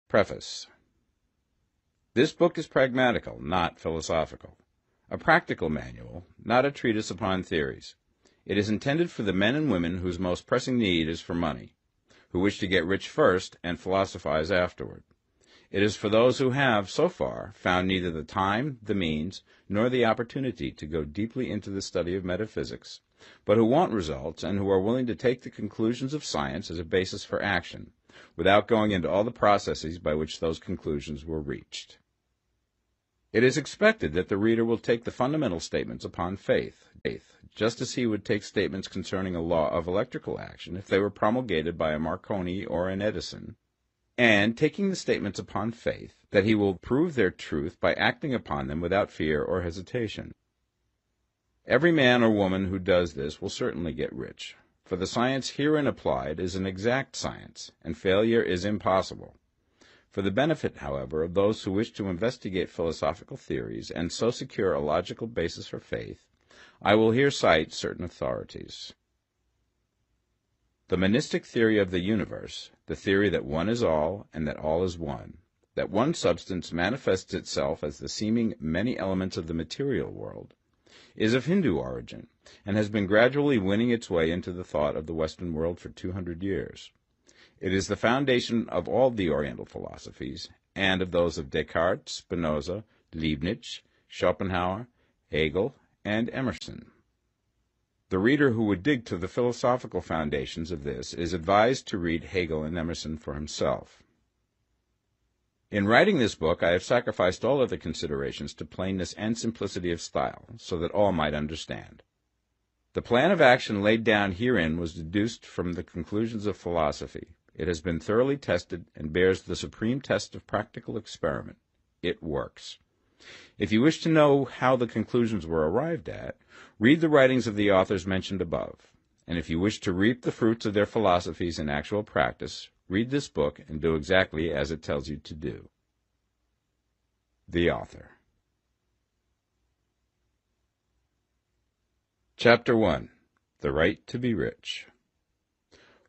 Preface. This book is pragmatical, not philosophical. A practical manual, not a treatise upon theories. It is intended for the men and women whose most pressing need is for money, who wish to get rich first and philosophize afterward. It is for those who have, so far, found neither the time, the means, nor the opportunity to go deeply into the study of metaphysics, but who want results and who are willing to take the conclusions of science as a basis for action, without going into all the processes by which those conclusions were reached. It is expected that the reader will take the fundamental statements upon faith, just as he would take statements concerning a law of electrical action if they were promulgated by a Marconi or an Edison, and taking the statements upon faith, that he will prove their truth by acting upon them without fear or hesitation. Every man or woman who does this will certainly get rich, for the science herein applied is an exact science, and failure is impossible. For the benefit, however, of those who wish to investigate philosophical theories and so secure a logical basis for faith, I will here cite certain authorities. The monistic theory of the universe, the theory that one is all and that all is one, that one substance manifests itself as the seeming many elements of the material world, is of Hindu origin and has been gradually winning its way into the thought of the Western world for 200 years. It is the foundation of all the Oriental philosophies and of those of Descartes, Spinoza, Leibniz, Schopenhauer, Hegel, and Emerson. The reader who would dig to the philosophical foundations of this is advised to read Hegel and Emerson for himself. In writing this book, I have sacrificed all other considerations to plainness and simplicity of style, so that all might understand. The plan of action laid down herein was deduced from the conclusions of philosophy. It has been thoroughly tested and bears the supreme test of practical experiment. It works. If you wish to know how the conclusions were arrived at, read the writings of the authors mentioned above, and if you wish to reap the fruits of their philosophies in actual practice, read this book and do exactly as it tells you to do. The author. Chapter 1. The Right to be Rich.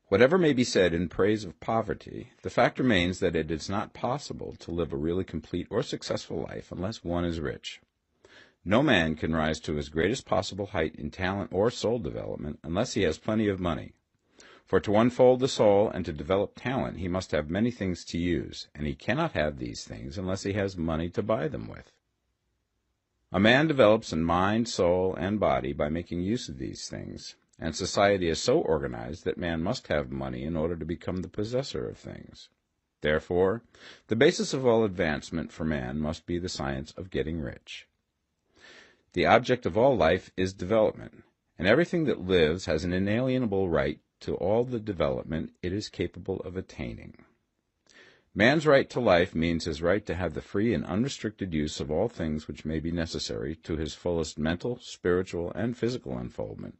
Whatever may be said in praise of poverty, the fact remains that it is not possible to live a really complete or successful life unless one is rich. No man can rise to his greatest possible height in talent or soul development unless he has plenty of money. For to unfold the soul and to develop talent he must have many things to use, and he cannot have these things unless he has money to buy them with. A man develops in mind, soul, and body by making use of these things, and society is so organized that man must have money in order to become the possessor of things. Therefore, the basis of all advancement for man must be the science of getting rich. The object of all life is development, and everything that lives has an inalienable right to all the development it is capable of attaining. Man's right to life means his right to have the free and unrestricted use of all things which may be necessary to his fullest mental, spiritual, and physical unfoldment,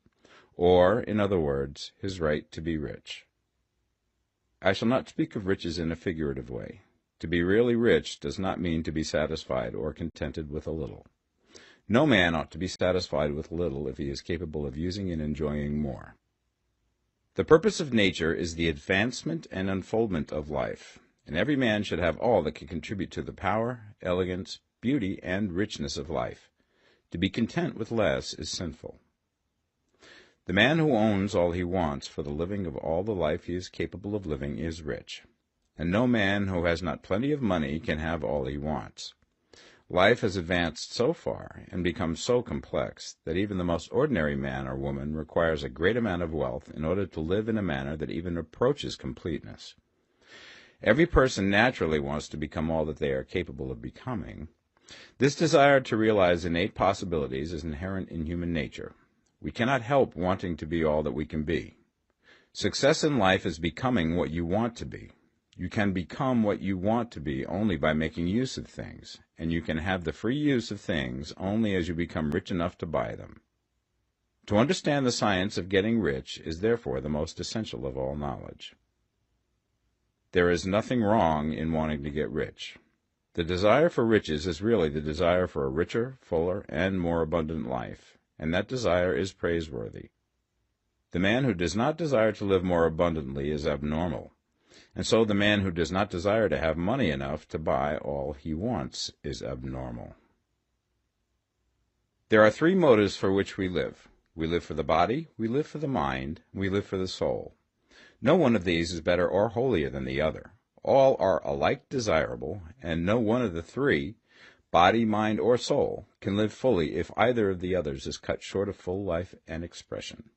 or, in other words, his right to be rich. I shall not speak of riches in a figurative way. To be really rich does not mean to be satisfied or contented with a little. No man ought to be satisfied with little if he is capable of using and enjoying more. The purpose of nature is the advancement and unfoldment of life, and every man should have all that can contribute to the power, elegance, beauty, and richness of life. To be content with less is sinful. The man who owns all he wants for the living of all the life he is capable of living is rich, and no man who has not plenty of money can have all he wants. Life has advanced so far and become so complex that even the most ordinary man or woman requires a great amount of wealth in order to live in a manner that even approaches completeness. Every person naturally wants to become all that they are capable of becoming. This desire to realize innate possibilities is inherent in human nature. We cannot help wanting to be all that we can be. Success in life is becoming what you want to be. You can become what you want to be only by making use of things, and you can have the free use of things only as you become rich enough to buy them. To understand the science of getting rich is therefore the most essential of all knowledge. There is nothing wrong in wanting to get rich. The desire for riches is really the desire for a richer, fuller, and more abundant life, and that desire is praiseworthy. The man who does not desire to live more abundantly is abnormal. And so the man who does not desire to have money enough to buy all he wants is abnormal. There are three motives for which we live. We live for the body, we live for the mind, we live for the soul. No one of these is better or holier than the other. All are alike desirable, and no one of the three, body, mind, or soul, can live fully if either of the others is cut short of full life and expression.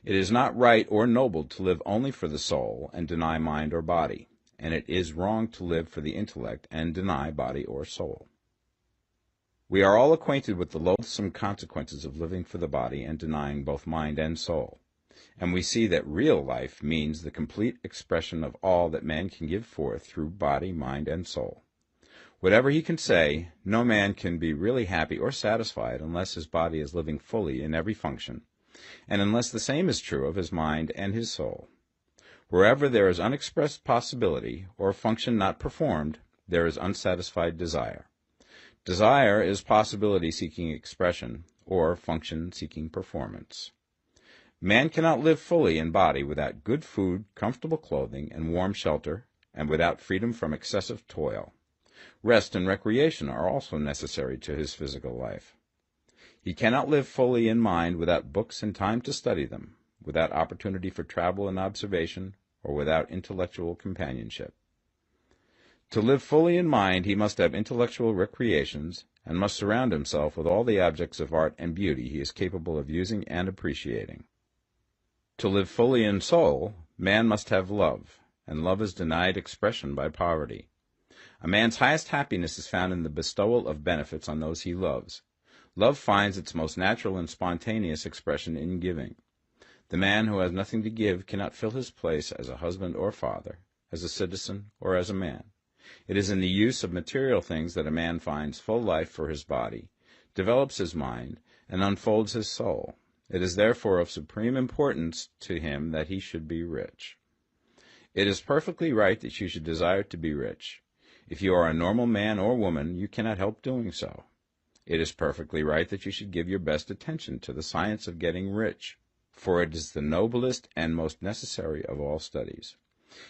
It is not right or noble to live only for the soul and deny mind or body, and it is wrong to live for the intellect and deny body or soul. We are all acquainted with the loathsome consequences of living for the body and denying both mind and soul, and we see that real life means the complete expression of all that man can give forth through body, mind, and soul. Whatever he can say, no man can be really happy or satisfied unless his body is living fully in every function, and unless the same is true of his mind and his soul. Wherever there is unexpressed possibility, or function not performed, there is unsatisfied desire. Desire is possibility seeking expression, or function seeking performance. Man cannot live fully in body without good food, comfortable clothing, and warm shelter, and without freedom from excessive toil. Rest and recreation are also necessary to his physical life. He cannot live fully in mind without books and time to study them, without opportunity for travel and observation, or without intellectual companionship. To live fully in mind, he must have intellectual recreations, and must surround himself with all the objects of art and beauty he is capable of using and appreciating. To live fully in soul, man must have love, and love is denied expression by poverty. A man's highest happiness is found in the bestowal of benefits on those he loves. Love finds its most natural and spontaneous expression in giving. The man who has nothing to give cannot fill his place as a husband or father, as a citizen or as a man. It is in the use of material things that a man finds full life for his body, develops his mind, and unfolds his soul. It is therefore of supreme importance to him that he should be rich. It is perfectly right that you should desire to be rich. If you are a normal man or woman, you cannot help doing so. It is perfectly right that you should give your best attention to the science of getting rich, for it is the noblest and most necessary of all studies.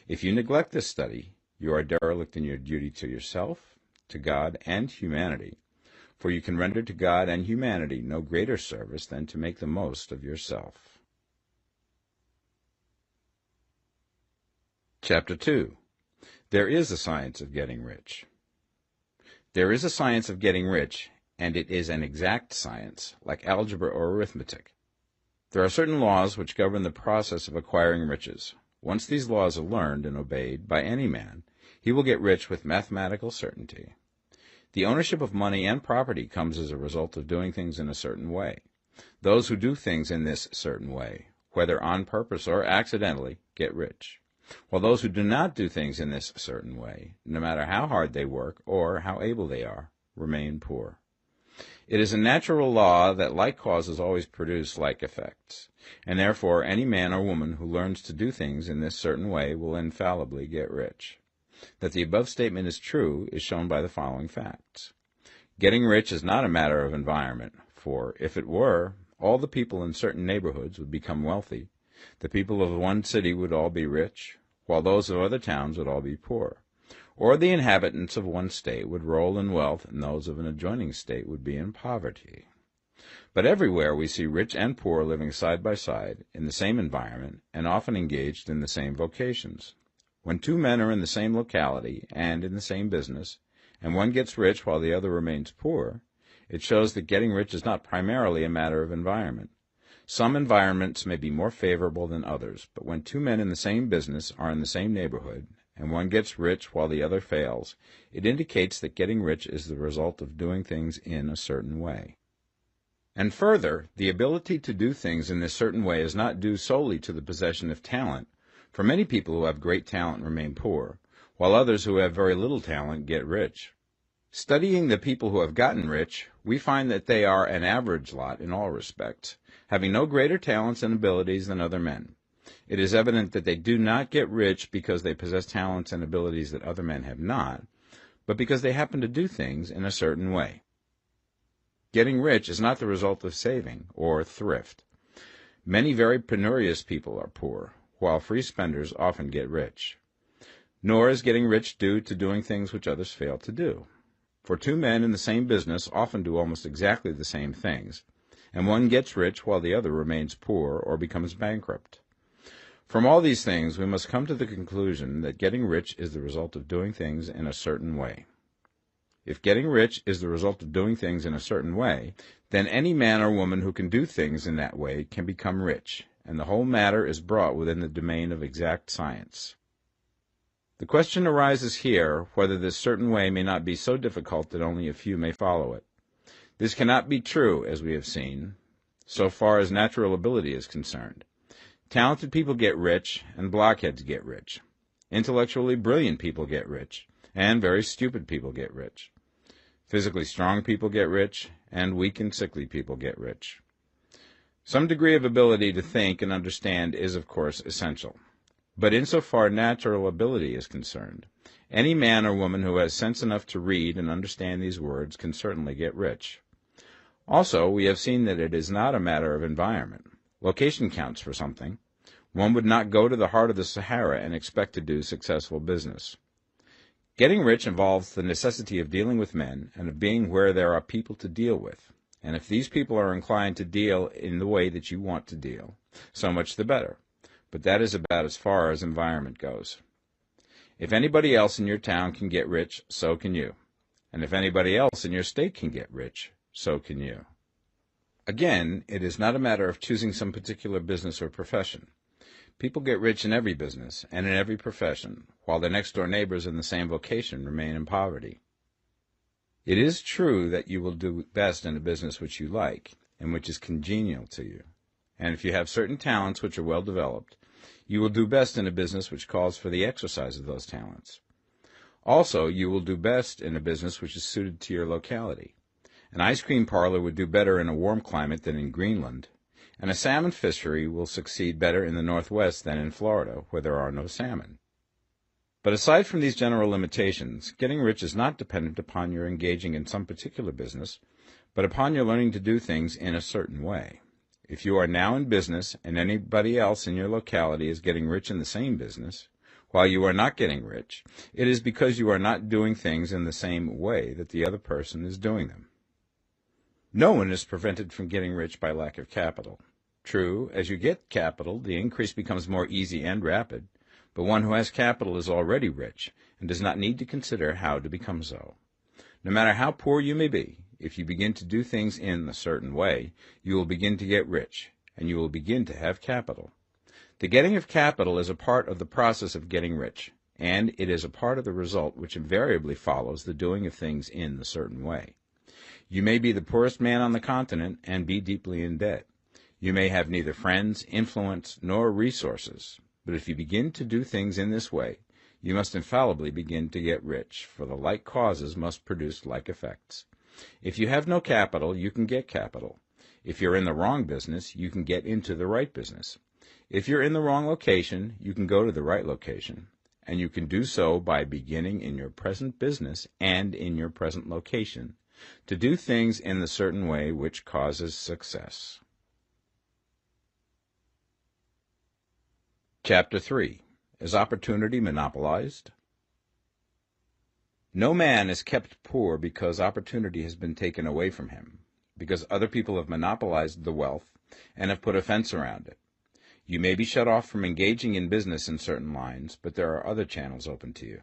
If you neglect this study, you are derelict in your duty to yourself, to God, and humanity, for you can render to God and humanity no greater service than to make the most of yourself. Chapter 2. There is a science of getting rich. There is a science of getting rich, and it is an exact science, like algebra or arithmetic. There are certain laws which govern the process of acquiring riches. Once these laws are learned and obeyed by any man, he will get rich with mathematical certainty. The ownership of money and property comes as a result of doing things in a certain way. Those who do things in this certain way, whether on purpose or accidentally, get rich, while those who do not do things in this certain way, no matter how hard they work or how able they are, remain poor. It is a natural law that like causes always produce like effects, and therefore any man or woman who learns to do things in this certain way will infallibly get rich. That the above statement is true is shown by the following facts. Getting rich is not a matter of environment, for if it were, all the people in certain neighborhoods would become wealthy. The people of one city would all be rich, while those of other towns would all be poor. Or the inhabitants of one state would roll in wealth, and those of an adjoining state would be in poverty. But everywhere we see rich and poor living side by side, in the same environment, and often engaged in the same vocations. When two men are in the same locality and in the same business, and one gets rich while the other remains poor, it shows that getting rich is not primarily a matter of environment. Some environments may be more favorable than others, but when two men in the same business are in the same neighborhood, and one gets rich while the other fails, it indicates that getting rich is the result of doing things in a certain way. And further, the ability to do things in this certain way is not due solely to the possession of talent, for many people who have great talent remain poor, while others who have very little talent get rich. Studying the people who have gotten rich, we find that they are an average lot in all respects, having no greater talents and abilities than other men. It is evident that they do not get rich because they possess talents and abilities that other men have not, but because they happen to do things in a certain way. Getting rich is not the result of saving or thrift. Many very penurious people are poor, while free spenders often get rich. Nor is getting rich due to doing things which others fail to do. For two men in the same business often do almost exactly the same things, and one gets rich while the other remains poor or becomes bankrupt. From all these things, we must come to the conclusion that getting rich is the result of doing things in a certain way. If getting rich is the result of doing things in a certain way, then any man or woman who can do things in that way can become rich, and the whole matter is brought within the domain of exact science. The question arises here whether this certain way may not be so difficult that only a few may follow it. This cannot be true, as we have seen, so far as natural ability is concerned. Talented people get rich, and blockheads get rich. Intellectually brilliant people get rich, and very stupid people get rich. Physically strong people get rich, and weak and sickly people get rich. Some degree of ability to think and understand is, of course, essential. But insofar natural ability is concerned, any man or woman who has sense enough to read and understand these words can certainly get rich. Also, we have seen that it is not a matter of environment. Location counts for something. One would not go to the heart of the Sahara and expect to do successful business. Getting rich involves the necessity of dealing with men and of being where there are people to deal with. And if these people are inclined to deal in the way that you want to deal, so much the better. But that is about as far as environment goes. If anybody else in your town can get rich, so can you. And if anybody else in your state can get rich, so can you. Again, it is not a matter of choosing some particular business or profession. People get rich in every business and in every profession, while their next-door neighbors in the same vocation remain in poverty. It is true that you will do best in a business which you like and which is congenial to you. And if you have certain talents which are well developed, you will do best in a business which calls for the exercise of those talents. Also, you will do best in a business which is suited to your locality. An ice cream parlor would do better in a warm climate than in Greenland, and a salmon fishery will succeed better in the Northwest than in Florida, where there are no salmon. But aside from these general limitations, getting rich is not dependent upon your engaging in some particular business, but upon your learning to do things in a certain way. If you are now in business and anybody else in your locality is getting rich in the same business, while you are not getting rich, it is because you are not doing things in the same way that the other person is doing them. No one is prevented from getting rich by lack of capital. True, as you get capital, the increase becomes more easy and rapid, but one who has capital is already rich and does not need to consider how to become so. No matter how poor you may be, if you begin to do things in a certain way, you will begin to get rich, and you will begin to have capital. The getting of capital is a part of the process of getting rich, and it is a part of the result which invariably follows the doing of things in a certain way. You may be the poorest man on the continent and be deeply in debt. You may have neither friends, influence, nor resources, but if you begin to do things in this way, you must infallibly begin to get rich, for the like causes must produce like effects. If you have no capital, you can get capital. If you're in the wrong business, you can get into the right business. If you're in the wrong location, you can go to the right location, and you can do so by beginning in your present business and in your present location to do things in the certain way which causes success. Chapter 3. Is Opportunity Monopolized? No man is kept poor because opportunity has been taken away from him, because other people have monopolized the wealth and have put a fence around it. You may be shut off from engaging in business in certain lines, but there are other channels open to you.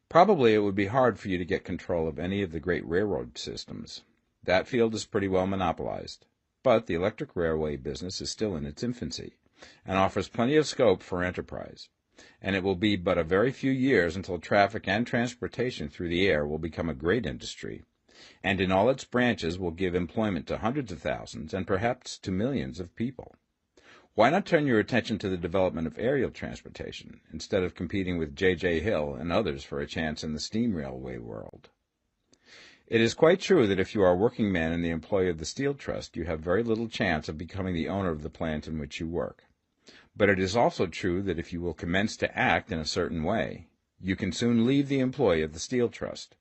Probably it would be hard for you to get control of any of the great railroad systems. That field is pretty well monopolized, but the electric railway business is still in its infancy and offers plenty of scope for enterprise, and it will be but a very few years until traffic and transportation through the air will become a great industry, and in all its branches will give employment to hundreds of thousands and perhaps to millions of people. Why not turn your attention to the development of aerial transportation, instead of competing with J.J. Hill and others for a chance in the steam railway world? It is quite true that if you are a working man in the employ of the Steel Trust, you have very little chance of becoming the owner of the plant in which you work. But it is also true that if you will commence to act in a certain way, you can soon leave the employ of the Steel Trust.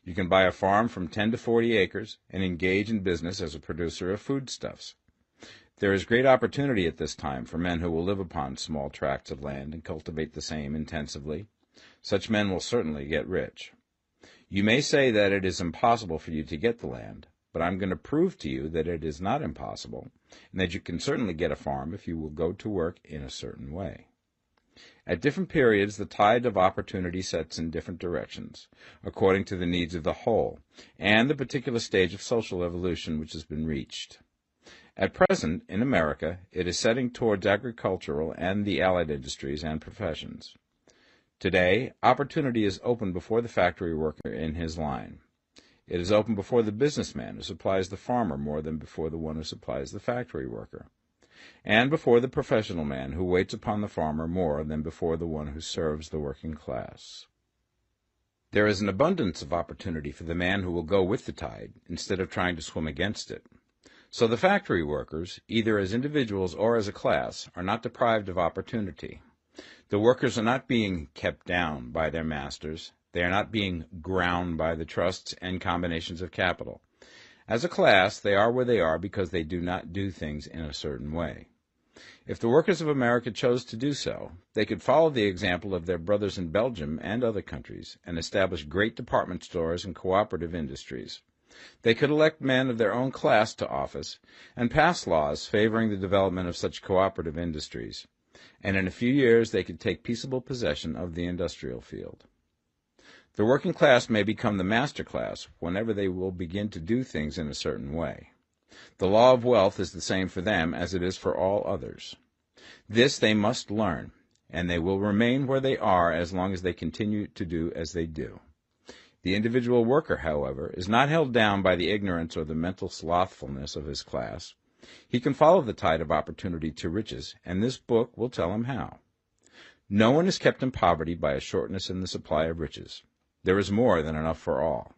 You can buy a farm from 10 to 40 acres and engage in business as a producer of foodstuffs. There is great opportunity at this time for men who will live upon small tracts of land and cultivate the same intensively. Such men will certainly get rich. You may say that it is impossible for you to get the land, but I'm going to prove to you that it is not impossible, and that you can certainly get a farm if you will go to work in a certain way. At different periods, the tide of opportunity sets in different directions, according to the needs of the whole, and the particular stage of social evolution which has been reached. At present, in America, it is setting towards agricultural and the allied industries and professions. Today, opportunity is open before the factory worker in his line. It is open before the businessman who supplies the farmer more than before the one who supplies the factory worker, and before the professional man who waits upon the farmer more than before the one who serves the working class. There is an abundance of opportunity for the man who will go with the tide instead of trying to swim against it. So the factory workers, either as individuals or as a class, are not deprived of opportunity. The workers are not being kept down by their masters. They are not being ground by the trusts and combinations of capital. As a class, they are where they are because they do not do things in a certain way. If the workers of America chose to do so, they could follow the example of their brothers in Belgium and other countries and establish great department stores and cooperative industries. They could elect men of their own class to office and pass laws favoring the development of such cooperative industries, and in a few years they could take peaceable possession of the industrial field. The working class may become the master class whenever they will begin to do things in a certain way. The law of wealth is the same for them as it is for all others. This they must learn, and they will remain where they are as long as they continue to do as they do. The individual worker, however, is not held down by the ignorance or the mental slothfulness of his class. He can follow the tide of opportunity to riches, and this book will tell him how. No one is kept in poverty by a shortness in the supply of riches. There is more than enough for all.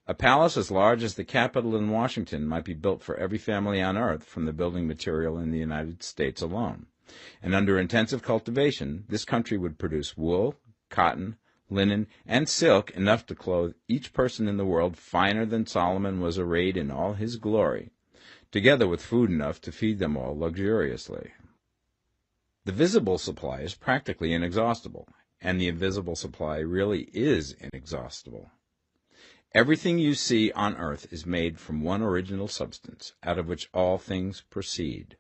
A palace as large as the Capitol in Washington might be built for every family on earth from the building material in the United States alone. And under intensive cultivation, this country would produce wool, cotton, linen, and silk enough to clothe each person in the world finer than Solomon was arrayed in all his glory, together with food enough to feed them all luxuriously. The visible supply is practically inexhaustible, and the invisible supply really is inexhaustible. Everything you see on earth is made from one original substance, out of which all things proceed.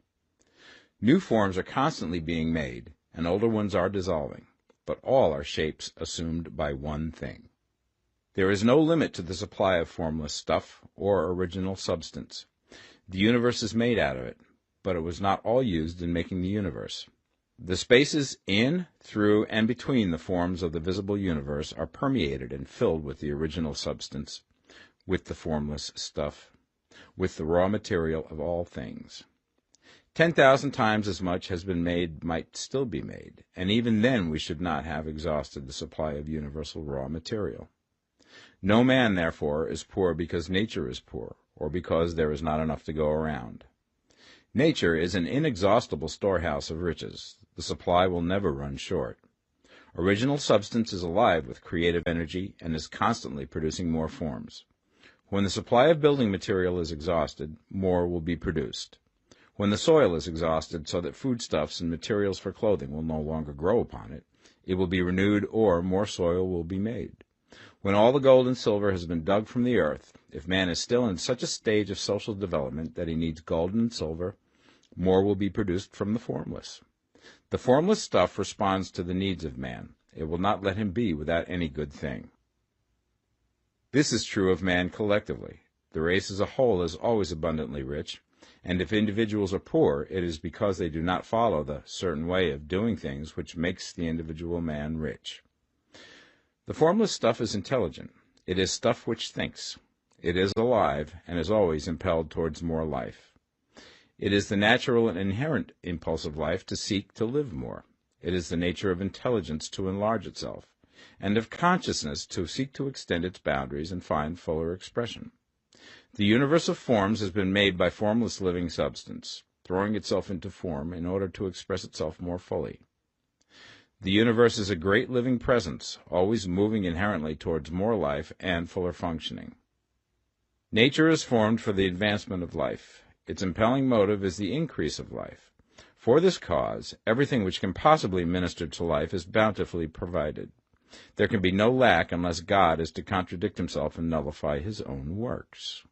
New forms are constantly being made, and older ones are dissolving, but all are shapes assumed by one thing. There is no limit to the supply of formless stuff or original substance. The universe is made out of it, but it was not all used in making the universe. The spaces in, through, and between the forms of the visible universe are permeated and filled with the original substance, with the formless stuff, with the raw material of all things. 10,000 times as much has been made might still be made, and even then we should not have exhausted the supply of universal raw material. No man, therefore, is poor because nature is poor, or because there is not enough to go around. Nature is an inexhaustible storehouse of riches. The supply will never run short. Original substance is alive with creative energy and is constantly producing more forms. When the supply of building material is exhausted, more will be produced. When the soil is exhausted so that foodstuffs and materials for clothing will no longer grow upon it, it will be renewed or more soil will be made. When all the gold and silver has been dug from the earth, if man is still in such a stage of social development that he needs gold and silver, more will be produced from the formless. The formless stuff responds to the needs of man. It will not let him be without any good thing. This is true of man collectively. The race as a whole is always abundantly rich, and if individuals are poor, it is because they do not follow the certain way of doing things which makes the individual man rich. The formless stuff is intelligent. It is stuff which thinks. It is alive and is always impelled towards more life. It is the natural and inherent impulse of life to seek to live more. It is the nature of intelligence to enlarge itself, and of consciousness to seek to extend its boundaries and find fuller expression. The universe of forms has been made by formless living substance, throwing itself into form in order to express itself more fully. The universe is a great living presence, always moving inherently towards more life and fuller functioning. Nature is formed for the advancement of life. Its impelling motive is the increase of life. For this cause, everything which can possibly minister to life is bountifully provided. There can be no lack unless God is to contradict himself and nullify his own works.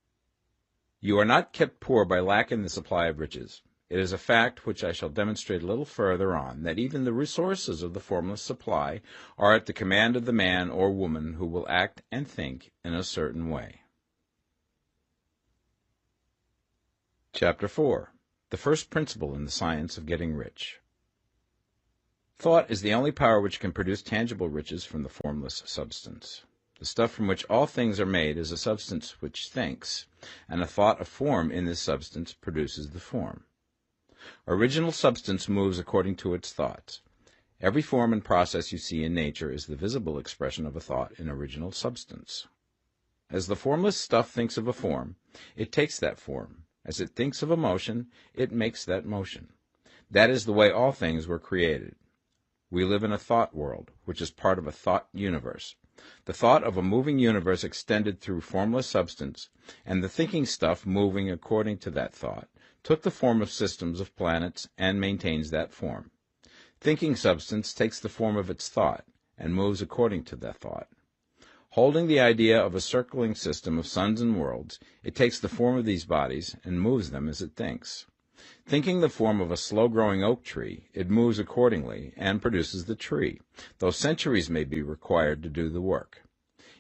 You are not kept poor by lack in the supply of riches. It is a fact which I shall demonstrate a little further on, that even the resources of the formless supply are at the command of the man or woman who will act and think in a certain way. Chapter 4. The first principle in the science of getting rich. Thought is the only power which can produce tangible riches from the formless substance. The stuff from which all things are made is a substance which thinks, and a thought of form in this substance produces the form. Original substance moves according to its thoughts. Every form and process you see in nature is the visible expression of a thought in original substance. As the formless stuff thinks of a form, it takes that form. As it thinks of a motion, it makes that motion. That is the way all things were created. We live in a thought world, which is part of a thought universe. The thought of a moving universe extended through formless substance, and the thinking stuff moving according to that thought, took the form of systems of planets and maintains that form. Thinking substance takes the form of its thought and moves according to that thought. Holding the idea of a circling system of suns and worlds, it takes the form of these bodies and moves them as it thinks. Thinking the form of a slow-growing oak tree, it moves accordingly and produces the tree, though centuries may be required to do the work.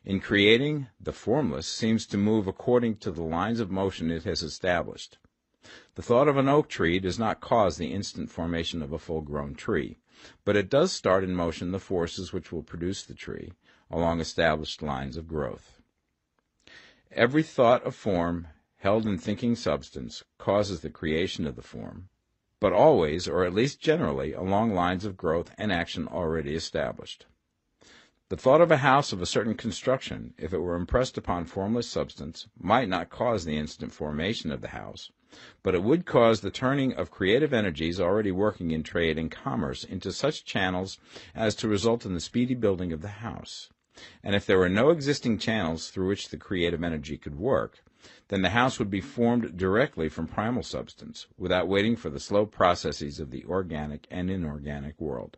In creating, the formless seems to move according to the lines of motion it has established. The thought of an oak tree does not cause the instant formation of a full-grown tree, but it does start in motion the forces which will produce the tree, along established lines of growth. Every thought of form held in thinking substance causes the creation of the form, but always, or at least generally, along lines of growth and action already established. The thought of a house of a certain construction, if it were impressed upon formless substance, might not cause the instant formation of the house, but it would cause the turning of creative energies already working in trade and commerce into such channels as to result in the speedy building of the house. And if there were no existing channels through which the creative energy could work, then the house would be formed directly from primal substance, without waiting for the slow processes of the organic and inorganic world.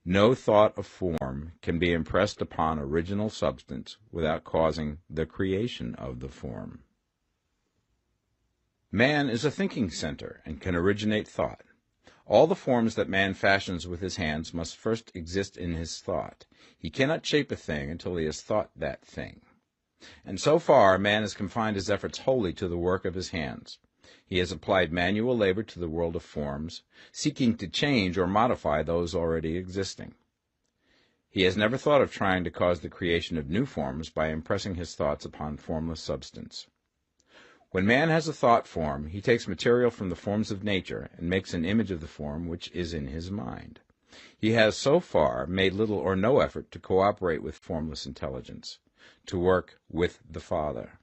No thought of form can be impressed upon original substance without causing the creation of the form. Man is a thinking center and can originate thought. All the forms that man fashions with his hands must first exist in his thought. He cannot shape a thing until he has thought that thing. And so far, man has confined his efforts wholly to the work of his hands. He has applied manual labor to the world of forms, seeking to change or modify those already existing. He has never thought of trying to cause the creation of new forms by impressing his thoughts upon formless substance. When man has a thought form, he takes material from the forms of nature and makes an image of the form which is in his mind. He has so far made little or no effort to cooperate with formless intelligence, to work with the Father.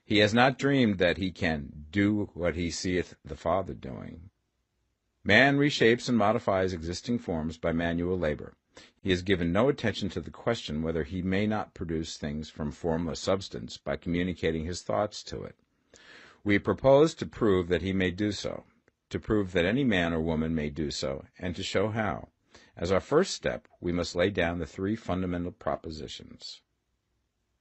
He has not dreamed that he can do what he seeth the Father doing. Man reshapes and modifies existing forms by manual labor. He has given no attention to the question whether he may not produce things from formless substance by communicating his thoughts to it. We propose to prove that he may do so, to prove that any man or woman may do so, and to show how. As our first step, we must lay down the three fundamental propositions.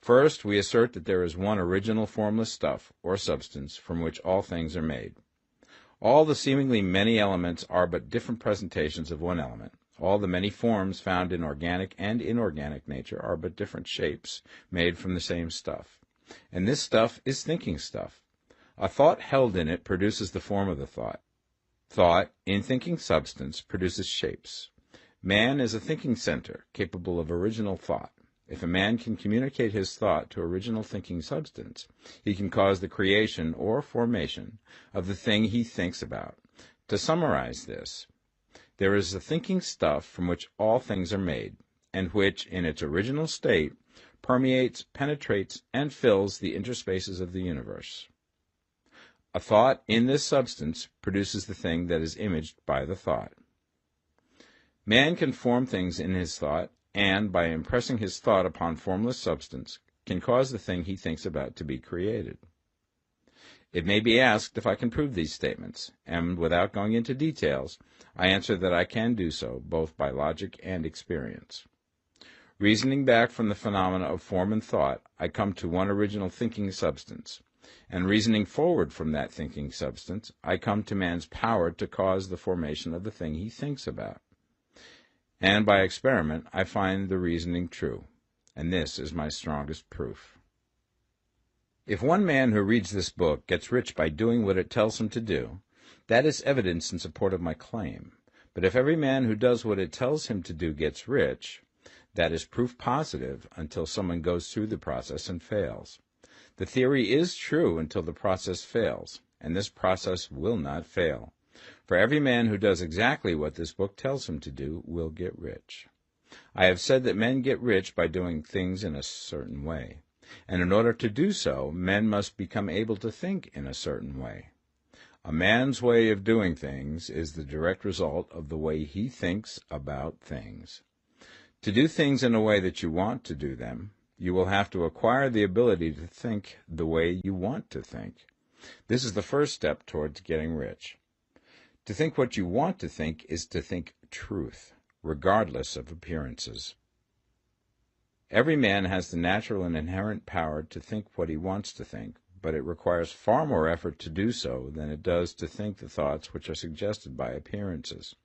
First, we assert that there is one original formless stuff, or substance, from which all things are made. All the seemingly many elements are but different presentations of one element. All the many forms found in organic and inorganic nature are but different shapes, made from the same stuff. And this stuff is thinking stuff. A thought held in it produces the form of the thought. Thought, in thinking substance, produces shapes. Man is a thinking center, capable of original thought. If a man can communicate his thought to original thinking substance, he can cause the creation or formation of the thing he thinks about. To summarize this, there is a thinking stuff from which all things are made, and which, in its original state, permeates, penetrates, and fills the interspaces of the universe. A thought in this substance produces the thing that is imaged by the thought. Man can form things in his thought, and, by impressing his thought upon formless substance, can cause the thing he thinks about to be created. It may be asked if I can prove these statements, and without going into details, I answer that I can do so, both by logic and experience. Reasoning back from the phenomena of form and thought, I come to one original thinking substance. And reasoning forward from that thinking substance, I come to man's power to cause the formation of the thing he thinks about. And by experiment, I find the reasoning true. And this is my strongest proof. If one man who reads this book gets rich by doing what it tells him to do, that is evidence in support of my claim. But if every man who does what it tells him to do gets rich, that is proof positive until someone goes through the process and fails. The theory is true until the process fails, and this process will not fail. For every man who does exactly what this book tells him to do will get rich. I have said that men get rich by doing things in a certain way, and in order to do so, men must become able to think in a certain way. A man's way of doing things is the direct result of the way he thinks about things. To do things in a way that you want to do them, you will have to acquire the ability to think the way you want to think. This is the first step towards getting rich. To think what you want to think is to think truth, regardless of appearances. Every man has the natural and inherent power to think what he wants to think, but it requires far more effort to do so than it does to think the thoughts which are suggested by appearances.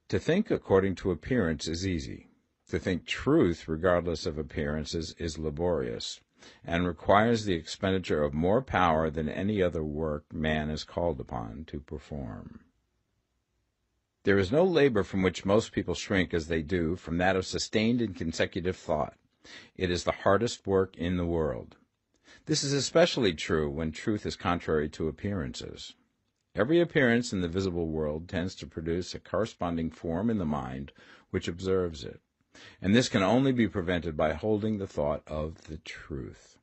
To think according to appearance is easy. To think truth regardless of appearances is laborious, and requires the expenditure of more power than any other work man is called upon to perform. There is no labor from which most people shrink as they do from that of sustained and consecutive thought. It is the hardest work in the world. This is especially true when truth is contrary to appearances. Every appearance in the visible world tends to produce a corresponding form in the mind which observes it, and this can only be prevented by holding the thought of the truth.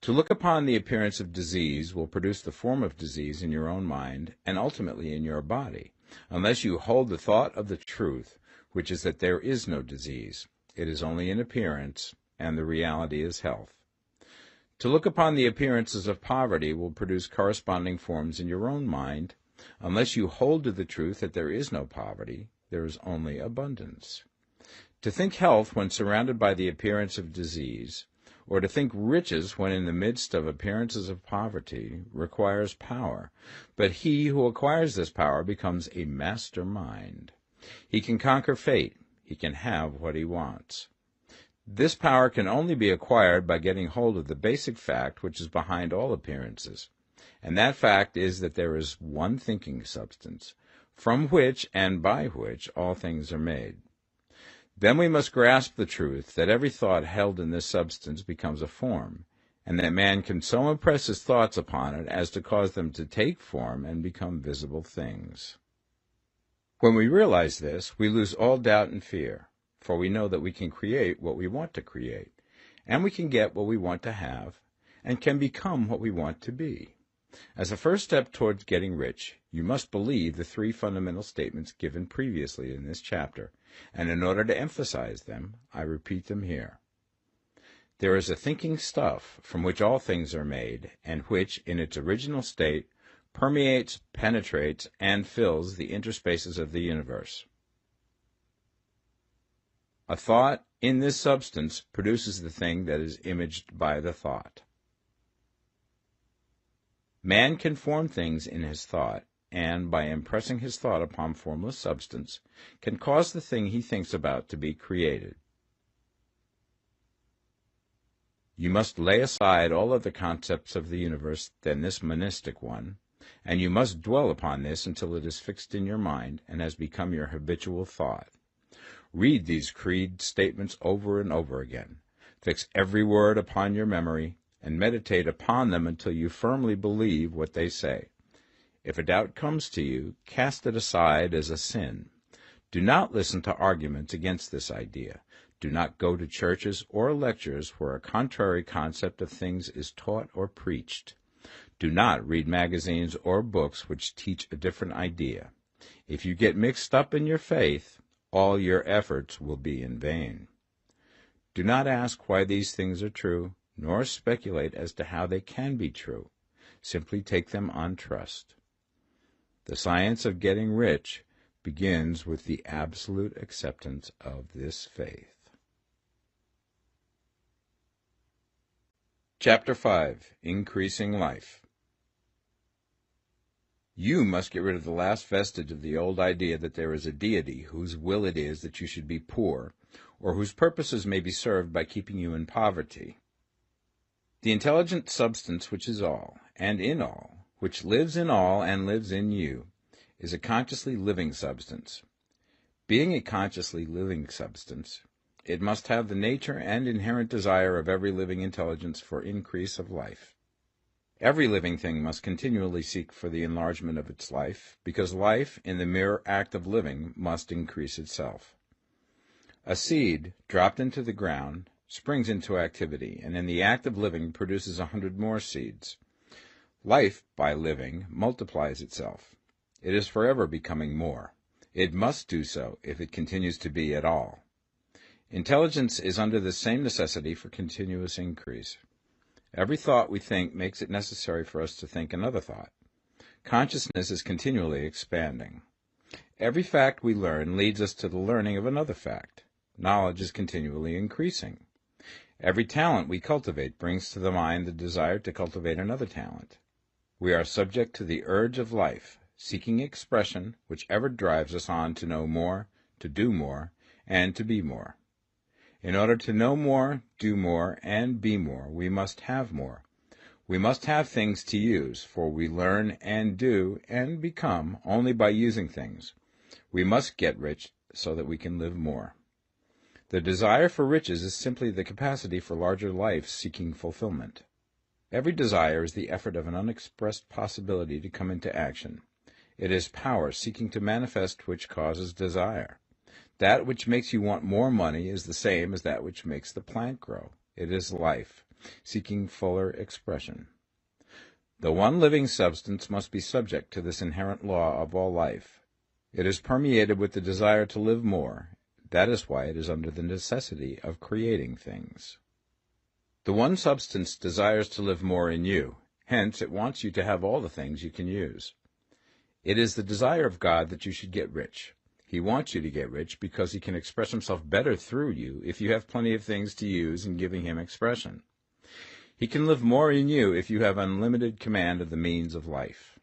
To look upon the appearance of disease will produce the form of disease in your own mind and ultimately in your body, unless you hold the thought of the truth, which is that there is no disease. It is only an appearance, and the reality is health. To look upon the appearances of poverty will produce corresponding forms in your own mind, unless you hold to the truth that there is no poverty, there is only abundance. To think health when surrounded by the appearance of disease, or to think riches when in the midst of appearances of poverty, requires power, but he who acquires this power becomes a master mind. He can conquer fate. He can have what he wants. This power can only be acquired by getting hold of the basic fact which is behind all appearances, and that fact is that there is one thinking substance, from which and by which all things are made. Then we must grasp the truth that every thought held in this substance becomes a form, and that man can so impress his thoughts upon it as to cause them to take form and become visible things. When we realize this, we lose all doubt and fear, for we know that we can create what we want to create, and we can get what we want to have, and can become what we want to be. As a first step towards getting rich, you must believe the three fundamental statements given previously in this chapter, and in order to emphasize them, I repeat them here. There is a thinking stuff from which all things are made, and which, in its original state, permeates, penetrates, and fills the interspaces of the universe. A thought in this substance produces the thing that is imaged by the thought. Man can form things in his thought, and, by impressing his thought upon formless substance, can cause the thing he thinks about to be created. You must lay aside all other concepts of the universe than this monistic one, and you must dwell upon this until it is fixed in your mind and has become your habitual thought. Read these creed statements over and over again. Fix every word upon your memory, and meditate upon them until you firmly believe what they say. If a doubt comes to you, cast it aside as a sin. Do not listen to arguments against this idea. Do not go to churches or lectures where a contrary concept of things is taught or preached. Do not read magazines or books which teach a different idea. If you get mixed up in your faith, all your efforts will be in vain. Do not ask why these things are true, nor speculate as to how they can be true. Simply take them on trust. The science of getting rich begins with the absolute acceptance of this faith. Chapter 5. Increasing Life. You must get rid of the last vestige of the old idea that there is a deity whose will it is that you should be poor, or whose purposes may be served by keeping you in poverty. The intelligent substance which is all, and in all, which lives in all and lives in you, is a consciously living substance. Being a consciously living substance, it must have the nature and inherent desire of every living intelligence for increase of life. Every living thing must continually seek for the enlargement of its life, because life, in the mere act of living, must increase itself. A seed, dropped into the ground, springs into activity, and in the act of living produces 100 more seeds. Life, by living, multiplies itself. It is forever becoming more. It must do so if it continues to be at all. Intelligence is under the same necessity for continuous increase. Every thought we think makes it necessary for us to think another thought. Consciousness is continually expanding. Every fact we learn leads us to the learning of another fact. Knowledge is continually increasing. Every talent we cultivate brings to the mind the desire to cultivate another talent. We are subject to the urge of life, seeking expression, which ever drives us on to know more, to do more, and to be more. In order to know more, do more, and be more, we must have more. We must have things to use, for we learn and do and become only by using things. We must get rich so that we can live more. The desire for riches is simply the capacity for larger life seeking fulfillment. Every desire is the effort of an unexpressed possibility to come into action. It is power seeking to manifest which causes desire. That which makes you want more money is the same as that which makes the plant grow. It is life, seeking fuller expression. The one living substance must be subject to this inherent law of all life. It is permeated with the desire to live more. That is why it is under the necessity of creating things. The one substance desires to live more in you. Hence, it wants you to have all the things you can use. It is the desire of God that you should get rich. He wants you to get rich because he can express himself better through you if you have plenty of things to use in giving him expression. He can live more in you if you have unlimited command of the means of life.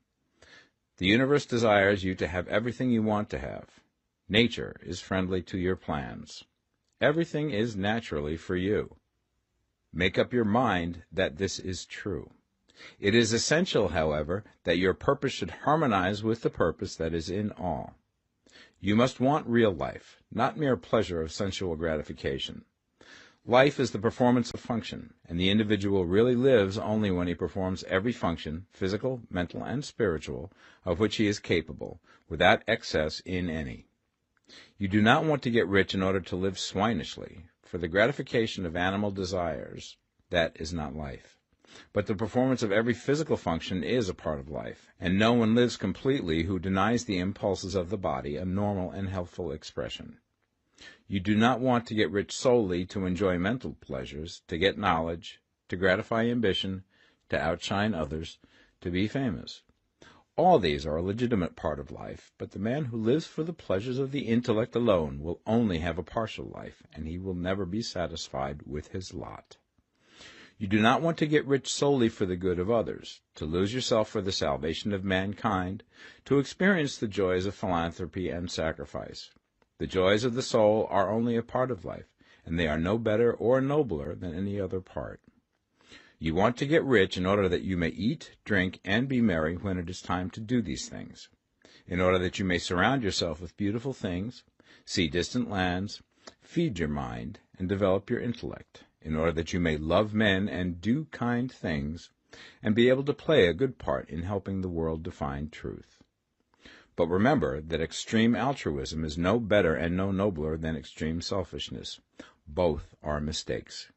The universe desires you to have everything you want to have. Nature is friendly to your plans. Everything is naturally for you. Make up your mind that this is true. It is essential, however, that your purpose should harmonize with the purpose that is in all. You must want real life, not mere pleasure of sensual gratification. Life is the performance of function, and the individual really lives only when he performs every function, physical, mental, and spiritual, of which he is capable, without excess in any. You do not want to get rich in order to live swinishly, for the gratification of animal desires, that is not life. But the performance of every physical function is a part of life, and no one lives completely who denies the impulses of the body a normal and healthful expression. You do not want to get rich solely to enjoy mental pleasures, to get knowledge, to gratify ambition, to outshine others, to be famous. All these are a legitimate part of life, but the man who lives for the pleasures of the intellect alone will only have a partial life, and he will never be satisfied with his lot. You do not want to get rich solely for the good of others, to lose yourself for the salvation of mankind, to experience the joys of philanthropy and sacrifice. The joys of the soul are only a part of life, and they are no better or nobler than any other part. You want to get rich in order that you may eat, drink, and be merry when it is time to do these things, in order that you may surround yourself with beautiful things, see distant lands, feed your mind, and develop your intellect, in order that you may love men and do kind things, and be able to play a good part in helping the world to find truth. But remember that extreme altruism is no better and no nobler than extreme selfishness. Both are mistakes.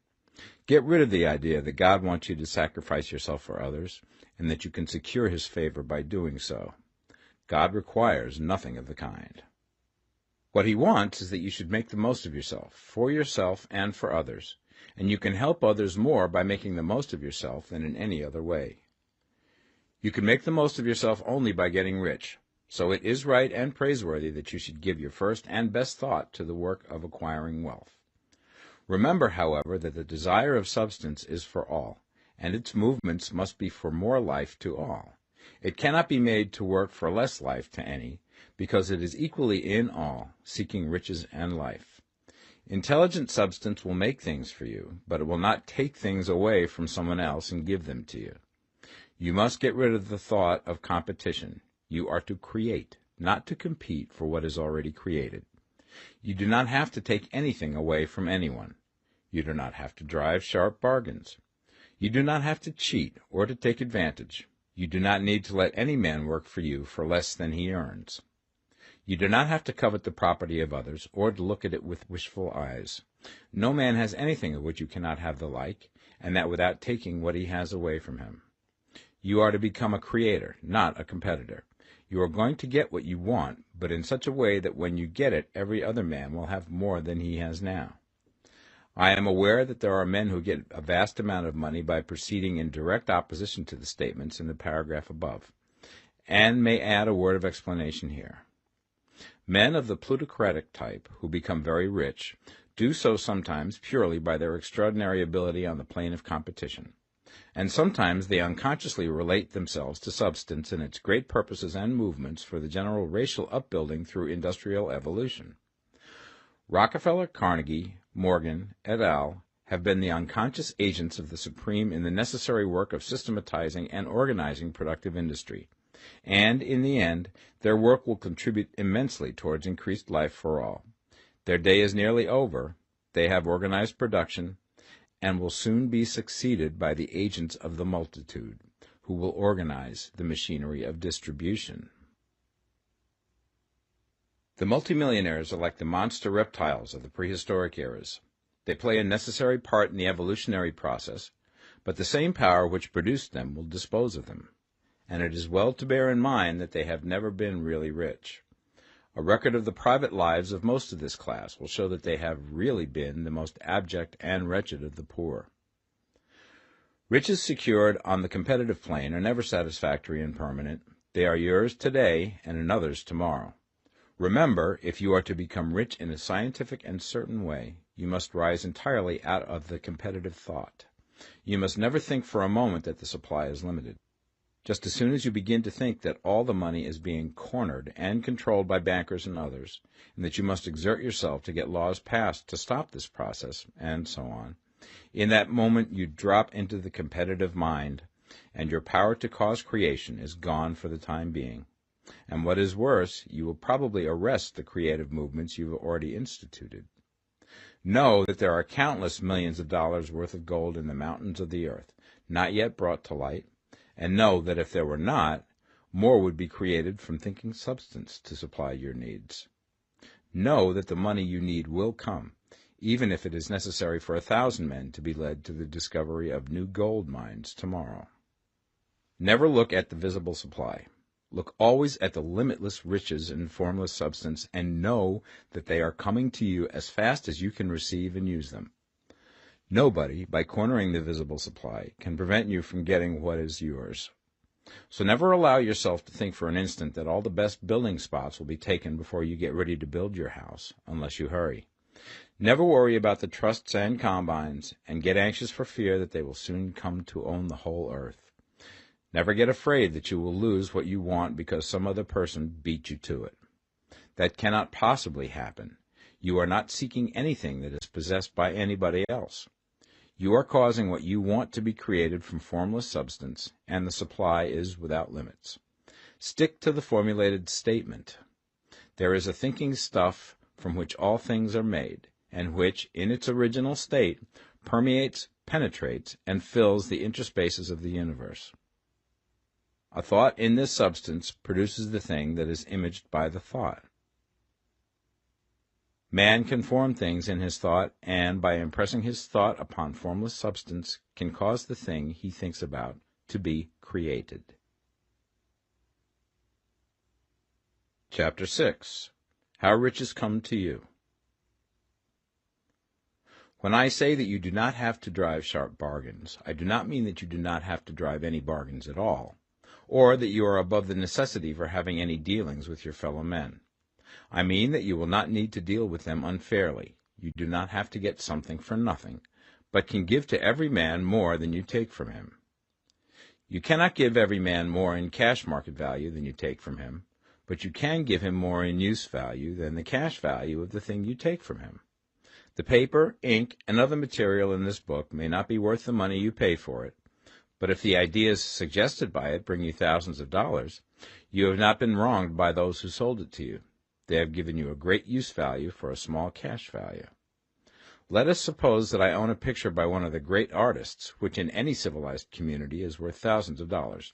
Get rid of the idea that God wants you to sacrifice yourself for others, and that you can secure his favor by doing so. God requires nothing of the kind. What he wants is that you should make the most of yourself, for yourself and for others, and you can help others more by making the most of yourself than in any other way. You can make the most of yourself only by getting rich, so it is right and praiseworthy that you should give your first and best thought to the work of acquiring wealth. Remember, however, that the desire of substance is for all, and its movements must be for more life to all. It cannot be made to work for less life to any, because it is equally in all, seeking riches and life. Intelligent substance will make things for you, but it will not take things away from someone else and give them to you. You must get rid of the thought of competition. You are to create, not to compete for what is already created. You do not have to take anything away from anyone. You do not have to drive sharp bargains. You do not have to cheat or to take advantage. You do not need to let any man work for you for less than he earns. You do not have to covet the property of others or to look at it with wishful eyes. No man has anything of which you cannot have the like, and that without taking what he has away from him. You are to become a creator, not a competitor. You are going to get what you want, but in such a way that when you get it, every other man will have more than he has now. I am aware that there are men who get a vast amount of money by proceeding in direct opposition to the statements in the paragraph above, and may add a word of explanation here. Men of the plutocratic type, who become very rich, do so sometimes purely by their extraordinary ability on the plane of competition, and sometimes they unconsciously relate themselves to substance and its great purposes and movements for the general racial upbuilding through industrial evolution. Rockefeller, Carnegie, Morgan, et al. Have been the unconscious agents of the supreme in the necessary work of systematizing and organizing productive industry, and, in the end, their work will contribute immensely towards increased life for all. Their day is nearly over, they have organized production, and will soon be succeeded by the agents of the multitude, who will organize the machinery of distribution. The multimillionaires are like the monster reptiles of the prehistoric eras. They play a necessary part in the evolutionary process, but the same power which produced them will dispose of them, and it is well to bear in mind that they have never been really rich. A record of the private lives of most of this class will show that they have really been the most abject and wretched of the poor. Riches secured on the competitive plane are never satisfactory and permanent. They are yours today and another's tomorrow. Remember, if you are to become rich in a scientific and certain way, you must rise entirely out of the competitive thought. You must never think for a moment that the supply is limited. Just as soon as you begin to think that all the money is being cornered and controlled by bankers and others, and that you must exert yourself to get laws passed to stop this process, and so on, in that moment you drop into the competitive mind, and your power to cause creation is gone for the time being. And what is worse, you will probably arrest the creative movements you have already instituted. Know that there are countless millions of dollars worth of gold in the mountains of the earth, not yet brought to light, and know that if there were not, more would be created from thinking substance to supply your needs. Know that the money you need will come, even if it is necessary for 1,000 men to be led to the discovery of new gold mines tomorrow. Never look at the visible supply. Look always at the limitless riches in formless substance, and know that they are coming to you as fast as you can receive and use them. Nobody, by cornering the visible supply, can prevent you from getting what is yours. So never allow yourself to think for an instant that all the best building spots will be taken before you get ready to build your house, unless you hurry. Never worry about the trusts and combines, and get anxious for fear that they will soon come to own the whole earth. Never get afraid that you will lose what you want because some other person beat you to it. That cannot possibly happen. You are not seeking anything that is possessed by anybody else. You are causing what you want to be created from formless substance, and the supply is without limits. Stick to the formulated statement. There is a thinking stuff from which all things are made, and which, in its original state, permeates, penetrates, and fills the interspaces of the universe. A thought in this substance produces the thing that is imaged by the thought. Man can form things in his thought, and by impressing his thought upon formless substance, can cause the thing he thinks about to be created. Chapter 6. How Riches Come to You. When I say that you do not have to drive sharp bargains, I do not mean that you do not have to drive any bargains at all, or that you are above the necessity for having any dealings with your fellow men. I mean that you will not need to deal with them unfairly. You do not have to get something for nothing, but can give to every man more than you take from him. You cannot give every man more in cash market value than you take from him, but you can give him more in use value than the cash value of the thing you take from him. The paper, ink, and other material in this book may not be worth the money you pay for it, but if the ideas suggested by it bring you thousands of dollars, you have not been wronged by those who sold it to you. They have given you a great use value for a small cash value. Let us suppose that I own a picture by one of the great artists, which in any civilized community is worth thousands of dollars.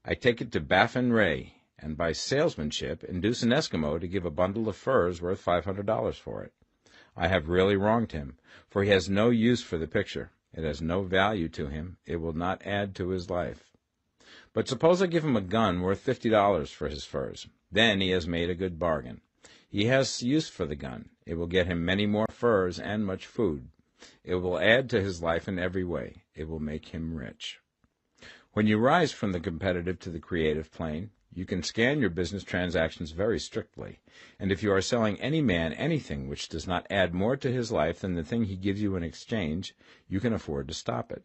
I take it to Baffin Ray, and by salesmanship induce an Eskimo to give a bundle of furs worth $500 for it. I have really wronged him, for he has no use for the picture. It has no value to him. It will not add to his life. But suppose I give him a gun worth $50 for his furs. Then he has made a good bargain. He has use for the gun. It will get him many more furs and much food. It will add to his life in every way. It will make him rich. When you rise from the competitive to the creative plane, you can scan your business transactions very strictly, and if you are selling any man anything which does not add more to his life than the thing he gives you in exchange, you can afford to stop it.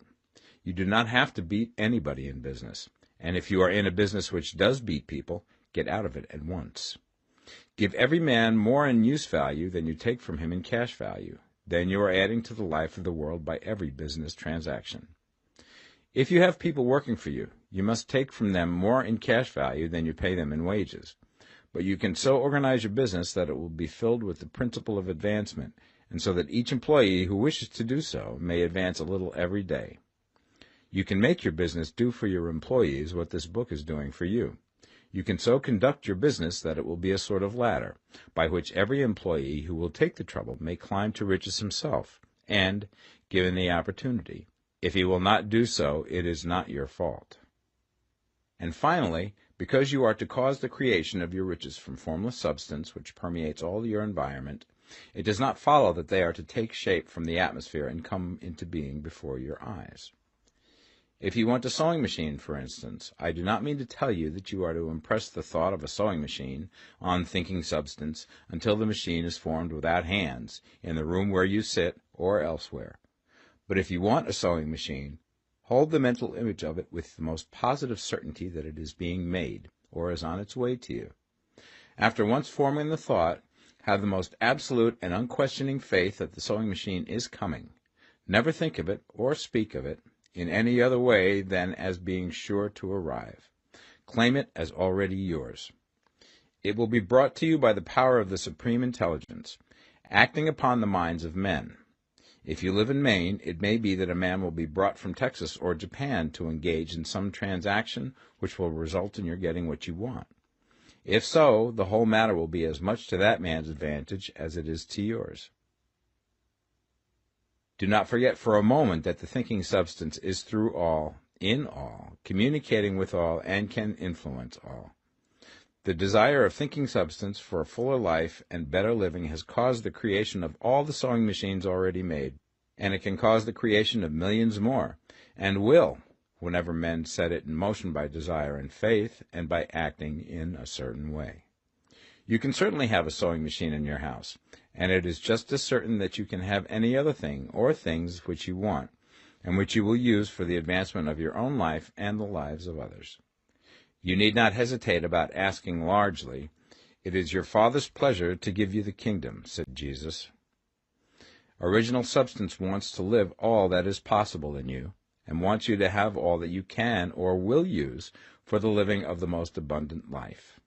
You do not have to beat anybody in business, and if you are in a business which does beat people, get out of it at once. Give every man more in use value than you take from him in cash value. Then you are adding to the life of the world by every business transaction. If you have people working for you, you must take from them more in cash value than you pay them in wages. But you can so organize your business that it will be filled with the principle of advancement, and so that each employee who wishes to do so may advance a little every day. You can make your business do for your employees what this book is doing for you. You can so conduct your business that it will be a sort of ladder, by which every employee who will take the trouble may climb to riches himself, and, given the opportunity, if he will not do so, it is not your fault. And finally, because you are to cause the creation of your riches from formless substance which permeates all your environment, it does not follow that they are to take shape from the atmosphere and come into being before your eyes. If you want a sewing machine, for instance, I do not mean to tell you that you are to impress the thought of a sewing machine on thinking substance until the machine is formed without hands, in the room where you sit or elsewhere. But if you want a sewing machine, hold the mental image of it with the most positive certainty that it is being made, or is on its way to you. After once forming the thought, have the most absolute and unquestioning faith that the sewing machine is coming. Never think of it, or speak of it, in any other way than as being sure to arrive. Claim it as already yours. It will be brought to you by the power of the Supreme Intelligence, acting upon the minds of men. If you live in Maine, it may be that a man will be brought from Texas or Japan to engage in some transaction which will result in your getting what you want. If so, the whole matter will be as much to that man's advantage as it is to yours. Do not forget for a moment that the thinking substance is through all, in all, communicating with all, and can influence all. The desire of thinking substance for a fuller life and better living has caused the creation of all the sewing machines already made, and it can cause the creation of millions more, and will, whenever men set it in motion by desire and faith, and by acting in a certain way. You can certainly have a sewing machine in your house, and it is just as certain that you can have any other thing or things which you want, and which you will use for the advancement of your own life and the lives of others. You need not hesitate about asking largely. It is your Father's pleasure to give you the kingdom, said Jesus. Original substance wants to live all that is possible in you, and wants you to have all that you can or will use for the living of the most abundant life.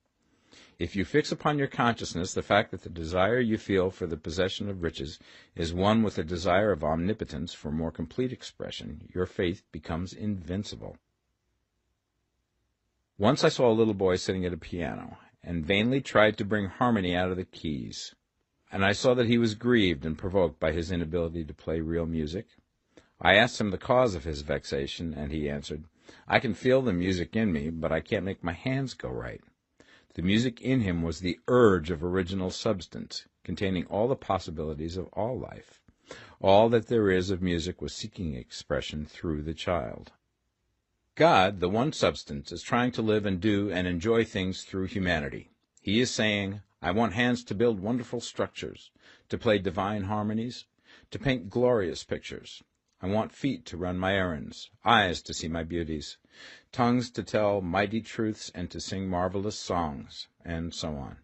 If you fix upon your consciousness the fact that the desire you feel for the possession of riches is one with the desire of omnipotence for more complete expression, your faith becomes invincible. Once I saw a little boy sitting at a piano, and vainly tried to bring harmony out of the keys, and I saw that he was grieved and provoked by his inability to play real music. I asked him the cause of his vexation, and he answered, "I can feel the music in me, but I can't make my hands go right." The music in him was the urge of original substance, containing all the possibilities of all life. All that there is of music was seeking expression through the child. God, the one substance, is trying to live and do and enjoy things through humanity. He is saying, I want hands to build wonderful structures, to play divine harmonies, to paint glorious pictures. I want feet to run my errands, eyes to see my beauties, tongues to tell mighty truths and to sing marvelous songs, and so on.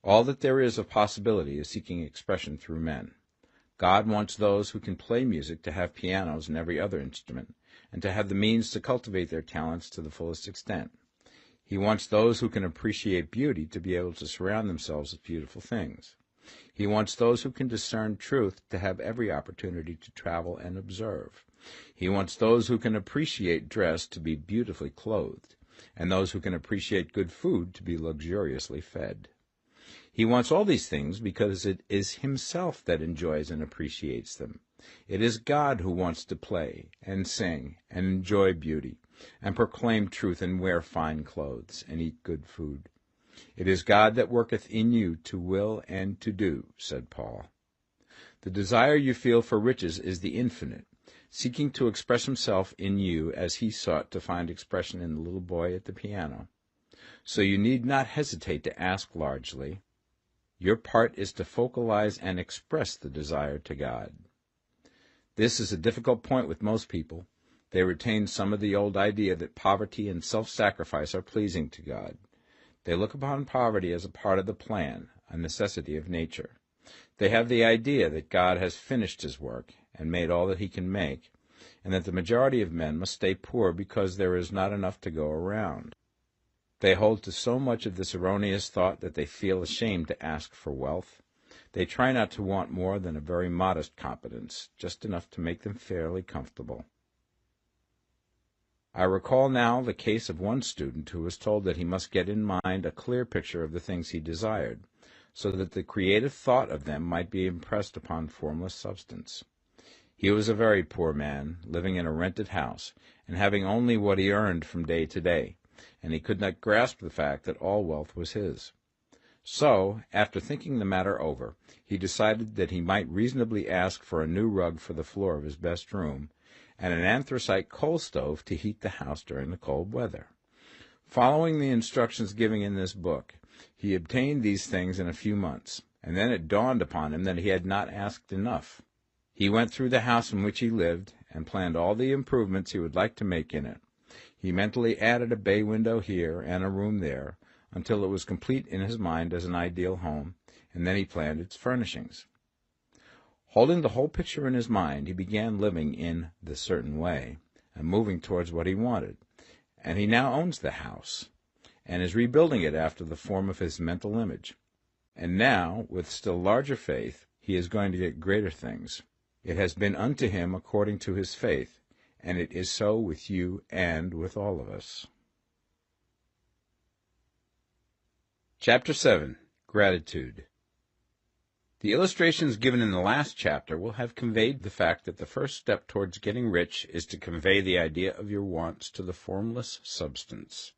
All that there is of possibility is seeking expression through men. God wants those who can play music to have pianos and every other instrument, and to have the means to cultivate their talents to the fullest extent. He wants those who can appreciate beauty to be able to surround themselves with beautiful things. He wants those who can discern truth to have every opportunity to travel and observe. He wants those who can appreciate dress to be beautifully clothed, and those who can appreciate good food to be luxuriously fed. He wants all these things because it is himself that enjoys and appreciates them. It is God who wants to play and sing and enjoy beauty and proclaim truth and wear fine clothes and eat good food. It is God that worketh in you to will and to do, said Paul. The desire you feel for riches is the infinite, seeking to express himself in you as he sought to find expression in the little boy at the piano. So you need not hesitate to ask largely. Your part is to focalize and express the desire to God. This is a difficult point with most people. They retain some of the old idea that poverty and self-sacrifice are pleasing to God. They look upon poverty as a part of the plan, a necessity of nature. They have the idea that God has finished his work and made all that he can make, and that the majority of men must stay poor because there is not enough to go around. They hold to so much of this erroneous thought that they feel ashamed to ask for wealth. They try not to want more than a very modest competence, just enough to make them fairly comfortable. I recall now the case of one student who was told that he must get in mind a clear picture of the things he desired, so that the creative thought of them might be impressed upon formless substance. He was a very poor man, living in a rented house, and having only what he earned from day to day, and he could not grasp the fact that all wealth was his. So, after thinking the matter over, he decided that he might reasonably ask for a new rug for the floor of his best room, and an anthracite coal stove to heat the house during the cold weather. Following the instructions given in this book, he obtained these things in a few months, and then it dawned upon him that he had not asked enough. He went through the house in which he lived, and planned all the improvements he would like to make in it. He mentally added a bay window here and a room there, until it was complete in his mind as an ideal home, and then he planned its furnishings. Holding the whole picture in his mind, he began living in the certain way, and moving towards what he wanted, and he now owns the house, and is rebuilding it after the form of his mental image. And now, with still larger faith, he is going to get greater things. It has been unto him according to his faith, and it is so with you and with all of us. Chapter 7. Gratitude. The illustrations given in the last chapter will have conveyed the fact that the first step towards getting rich is to convey the idea of your wants to the formless substance.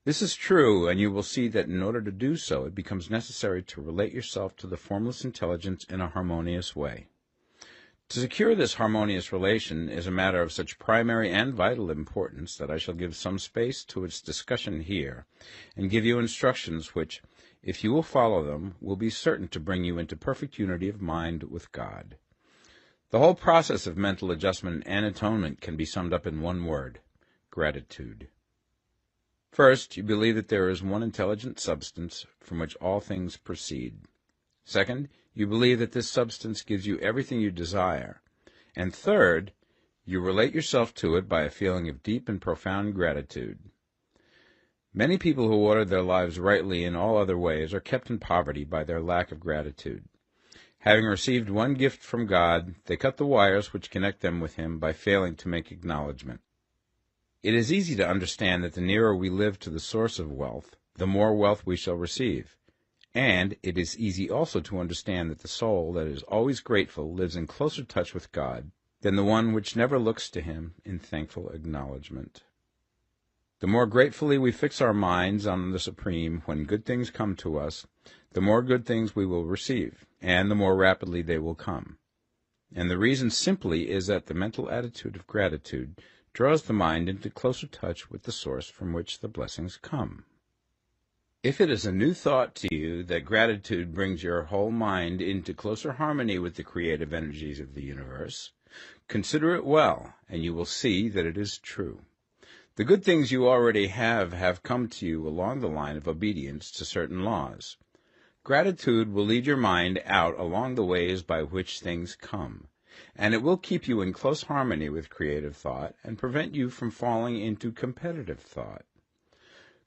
This is true, and you will see that in order to do so, it becomes necessary to relate yourself to the formless intelligence in a harmonious way. To secure this harmonious relation is a matter of such primary and vital importance that I shall give some space to its discussion here, and give you instructions which, if you will follow them, will be certain to bring you into perfect unity of mind with God. The whole process of mental adjustment and atonement can be summed up in one word: gratitude. First, you believe that there is one intelligent substance from which all things proceed. Second, you believe that this substance gives you everything you desire. And third, you relate yourself to it by a feeling of deep and profound gratitude. Many people who order their lives rightly in all other ways are kept in poverty by their lack of gratitude. Having received one gift from God, they cut the wires which connect them with Him by failing to make acknowledgment. It is easy to understand that the nearer we live to the source of wealth, the more wealth we shall receive. And it is easy also to understand that the soul that is always grateful lives in closer touch with God than the one which never looks to Him in thankful acknowledgment. The more gratefully we fix our minds on the Supreme when good things come to us, the more good things we will receive, and the more rapidly they will come. And the reason simply is that the mental attitude of gratitude draws the mind into closer touch with the source from which the blessings come. If it is a new thought to you that gratitude brings your whole mind into closer harmony with the creative energies of the universe, Consider it well, and you will see that it is true. The good things you already have come to you along the line of obedience to certain laws. Gratitude will lead your mind out along the ways by which things come, and it will keep you in close harmony with creative thought and prevent you from falling into competitive thought.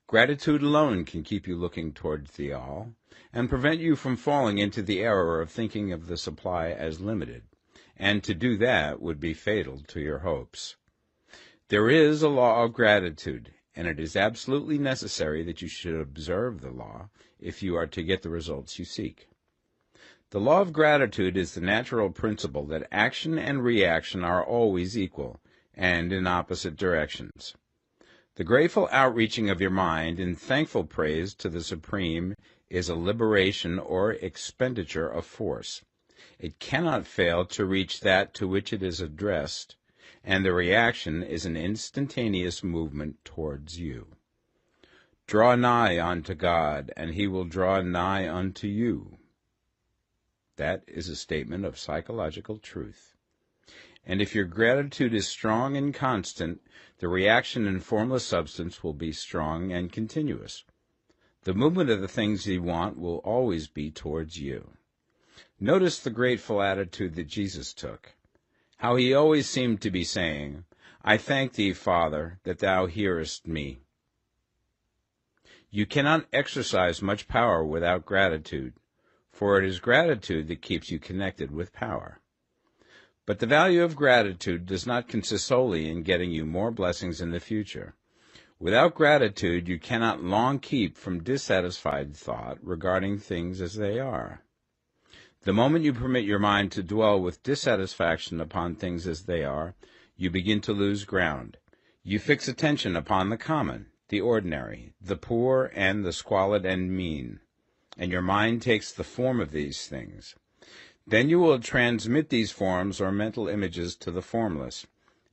Gratitude alone can keep you looking towards the all, and prevent you from falling into the error of thinking of the supply as limited, and to do that would be fatal to your hopes. There is a law of gratitude, and it is absolutely necessary that you should observe the law if you are to get the results you seek. The law of gratitude is the natural principle that action and reaction are always equal, and in opposite directions. The grateful outreaching of your mind in thankful praise to the Supreme is a liberation or expenditure of force. It cannot fail to reach that to which it is addressed, and the reaction is an instantaneous movement towards you. Draw nigh unto God, and he will draw nigh unto you. That is a statement of psychological truth. And if your gratitude is strong and constant, the reaction in formless substance will be strong and continuous. The movement of the things you want will always be towards you. Notice the grateful attitude that Jesus took. How he always seemed to be saying, I thank thee, Father, that thou hearest me. You cannot exercise much power without gratitude, for it is gratitude that keeps you connected with power. But the value of gratitude does not consist solely in getting you more blessings in the future. Without gratitude, you cannot long keep from dissatisfied thought regarding things as they are. The moment you permit your mind to dwell with dissatisfaction upon things as they are, you begin to lose ground. You fix attention upon the common, the ordinary, the poor, and the squalid and mean, and your mind takes the form of these things. Then you will transmit these forms or mental images to the formless,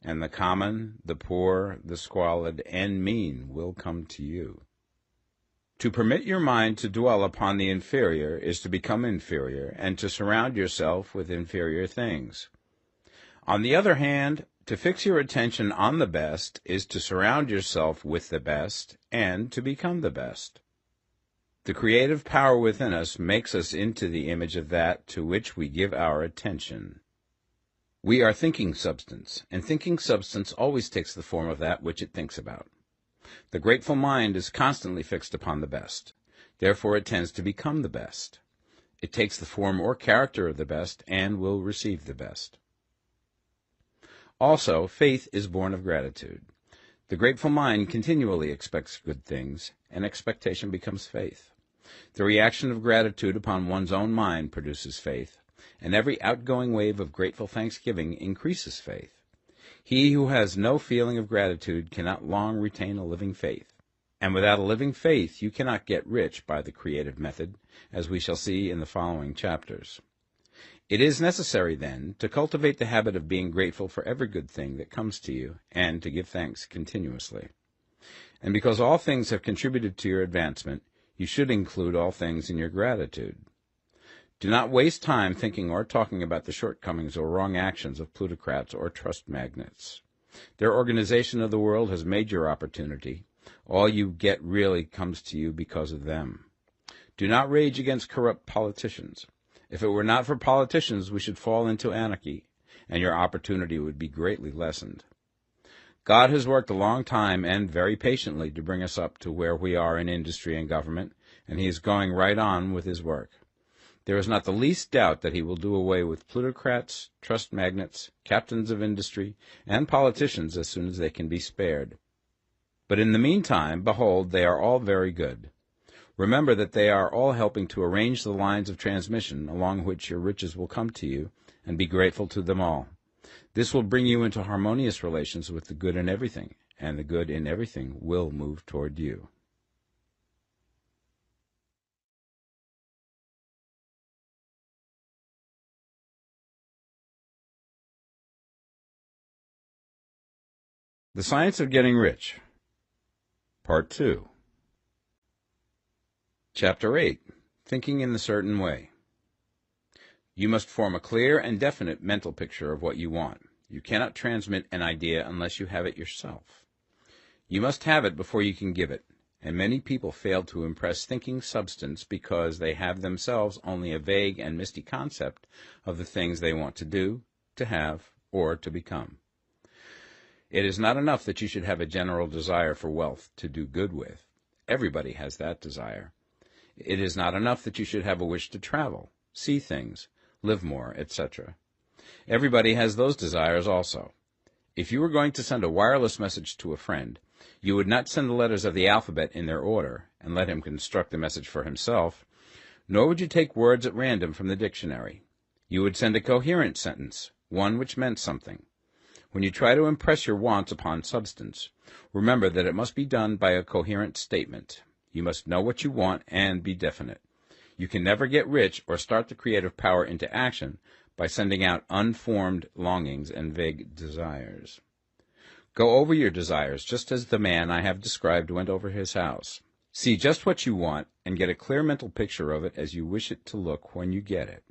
and the common, the poor, the squalid, and mean will come to you. To permit your mind to dwell upon the inferior is to become inferior, and to surround yourself with inferior things. On the other hand, to fix your attention on the best is to surround yourself with the best, and to become the best. The creative power within us makes us into the image of that to which we give our attention. We are thinking substance, and thinking substance always takes the form of that which it thinks about. The grateful mind is constantly fixed upon the best. Therefore it tends to become the best. It takes the form or character of the best and will receive the best. Also, faith is born of gratitude. The grateful mind continually expects good things, and expectation becomes faith. The reaction of gratitude upon one's own mind produces faith, and every outgoing wave of grateful thanksgiving increases faith. He who has no feeling of gratitude cannot long retain a living faith. And without a living faith, you cannot get rich by the creative method, as we shall see in the following chapters. It is necessary, then, to cultivate the habit of being grateful for every good thing that comes to you, and to give thanks continuously. And because all things have contributed to your advancement, you should include all things in your gratitude. Do not waste time thinking or talking about the shortcomings or wrong actions of plutocrats or trust magnates. Their organization of the world has made your opportunity. All you get really comes to you because of them. Do not rage against corrupt politicians. If it were not for politicians, we should fall into anarchy, and your opportunity would be greatly lessened. God has worked a long time and very patiently to bring us up to where we are in industry and government, and he is going right on with his work. There is not the least doubt that he will do away with plutocrats, trust magnates, captains of industry, and politicians as soon as they can be spared. But in the meantime, behold, they are all very good. Remember that they are all helping to arrange the lines of transmission along which your riches will come to you, and be grateful to them all. This will bring you into harmonious relations with the good in everything, and the good in everything will move toward you. The Science of Getting Rich, Part 2. Chapter 8. Thinking in the Certain Way. You must form a clear and definite mental picture of what you want. You cannot transmit an idea unless you have it yourself. You must have it before you can give it, and many people fail to impress thinking substance because they have themselves only a vague and misty concept of the things they want to do, to have, or to become. It is not enough that you should have a general desire for wealth to do good with. Everybody has that desire. It is not enough that you should have a wish to travel, see things, live more, etc. Everybody has those desires also. If you were going to send a wireless message to a friend, you would not send the letters of the alphabet in their order and let him construct the message for himself, nor would you take words at random from the dictionary. You would send a coherent sentence, one which meant something. When you try to impress your wants upon substance, remember that it must be done by a coherent statement. You must know what you want and be definite. You can never get rich or start the creative power into action by sending out unformed longings and vague desires. Go over your desires just as the man I have described went over his house. See just what you want and get a clear mental picture of it as you wish it to look when you get it.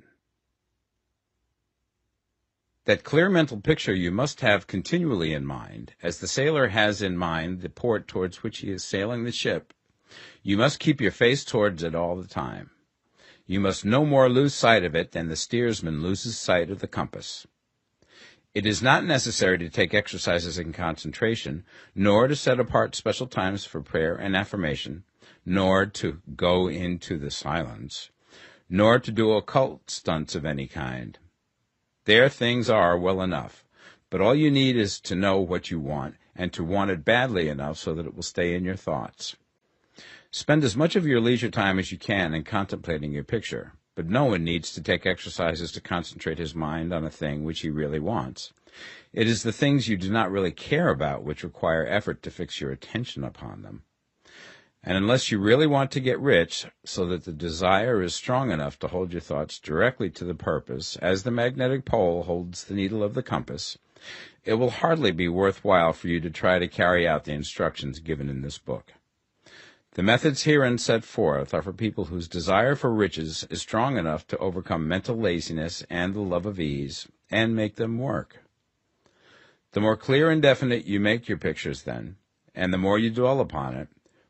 That clear mental picture you must have continually in mind, as the sailor has in mind the port towards which he is sailing the ship. You must keep your face towards it all the time. You must no more lose sight of it than the steersman loses sight of the compass. It is not necessary to take exercises in concentration, nor to set apart special times for prayer and affirmation, nor to go into the silence, nor to do occult stunts of any kind. There things are well enough, but all you need is to know what you want, and to want it badly enough so that it will stay in your thoughts. Spend as much of your leisure time as you can in contemplating your picture, but no one needs to take exercises to concentrate his mind on a thing which he really wants. It is the things you do not really care about which require effort to fix your attention upon them. And unless you really want to get rich, so that the desire is strong enough to hold your thoughts directly to the purpose, as the magnetic pole holds the needle of the compass, it will hardly be worthwhile for you to try to carry out the instructions given in this book. The methods herein set forth are for people whose desire for riches is strong enough to overcome mental laziness and the love of ease, and make them work. The more clear and definite you make your pictures then, and the more you dwell upon it,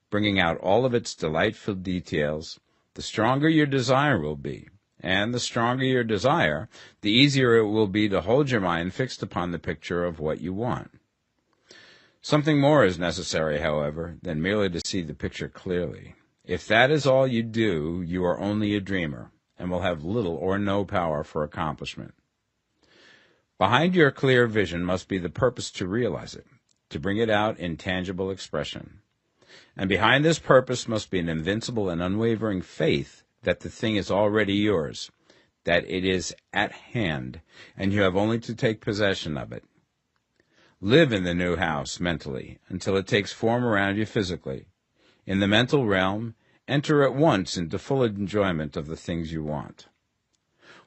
bringing out all of its delightful details, the stronger your desire will be, and the stronger your desire, the easier it will be to hold your mind fixed upon the picture of what you want. Something more is necessary, however, than merely to see the picture clearly. If that is all you do, you are only a dreamer, and will have little or no power for accomplishment. Behind your clear vision must be the purpose to realize it, to bring it out in tangible expression. And behind this purpose must be an invincible and unwavering faith that the thing is already yours, that it is at hand, and you have only to take possession of it. Live in the new house mentally until it takes form around you physically. In the mental realm, enter at once into full enjoyment of the things you want.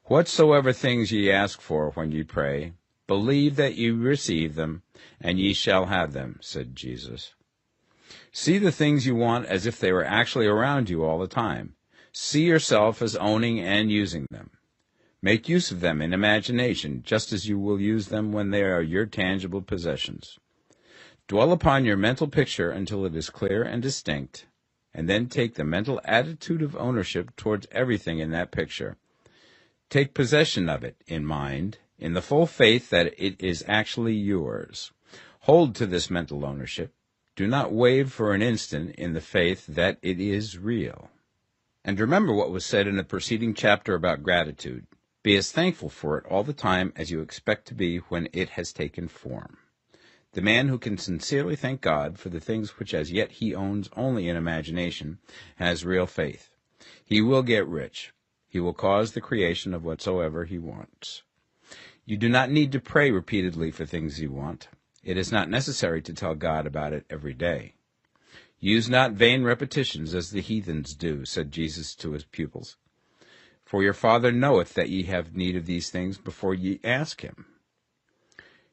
Whatsoever things ye ask for when ye pray, believe that ye receive them, and ye shall have them, said Jesus. See the things you want as if they were actually around you all the time. See yourself as owning and using them. Make use of them in imagination, just as you will use them when they are your tangible possessions. Dwell upon your mental picture until it is clear and distinct, and then take the mental attitude of ownership towards everything in that picture. Take possession of it in mind, in the full faith that it is actually yours. Hold to this mental ownership. Do not waver for an instant in the faith that it is real. And remember what was said in the preceding chapter about gratitude. Be as thankful for it all the time as you expect to be when it has taken form. The man who can sincerely thank God for the things which as yet he owns only in imagination has real faith. He will get rich. He will cause the creation of whatsoever he wants. You do not need to pray repeatedly for things you want. It is not necessary to tell God about it every day. Use not vain repetitions as the heathens do, said Jesus to his pupils. For your Father knoweth that ye have need of these things before ye ask him.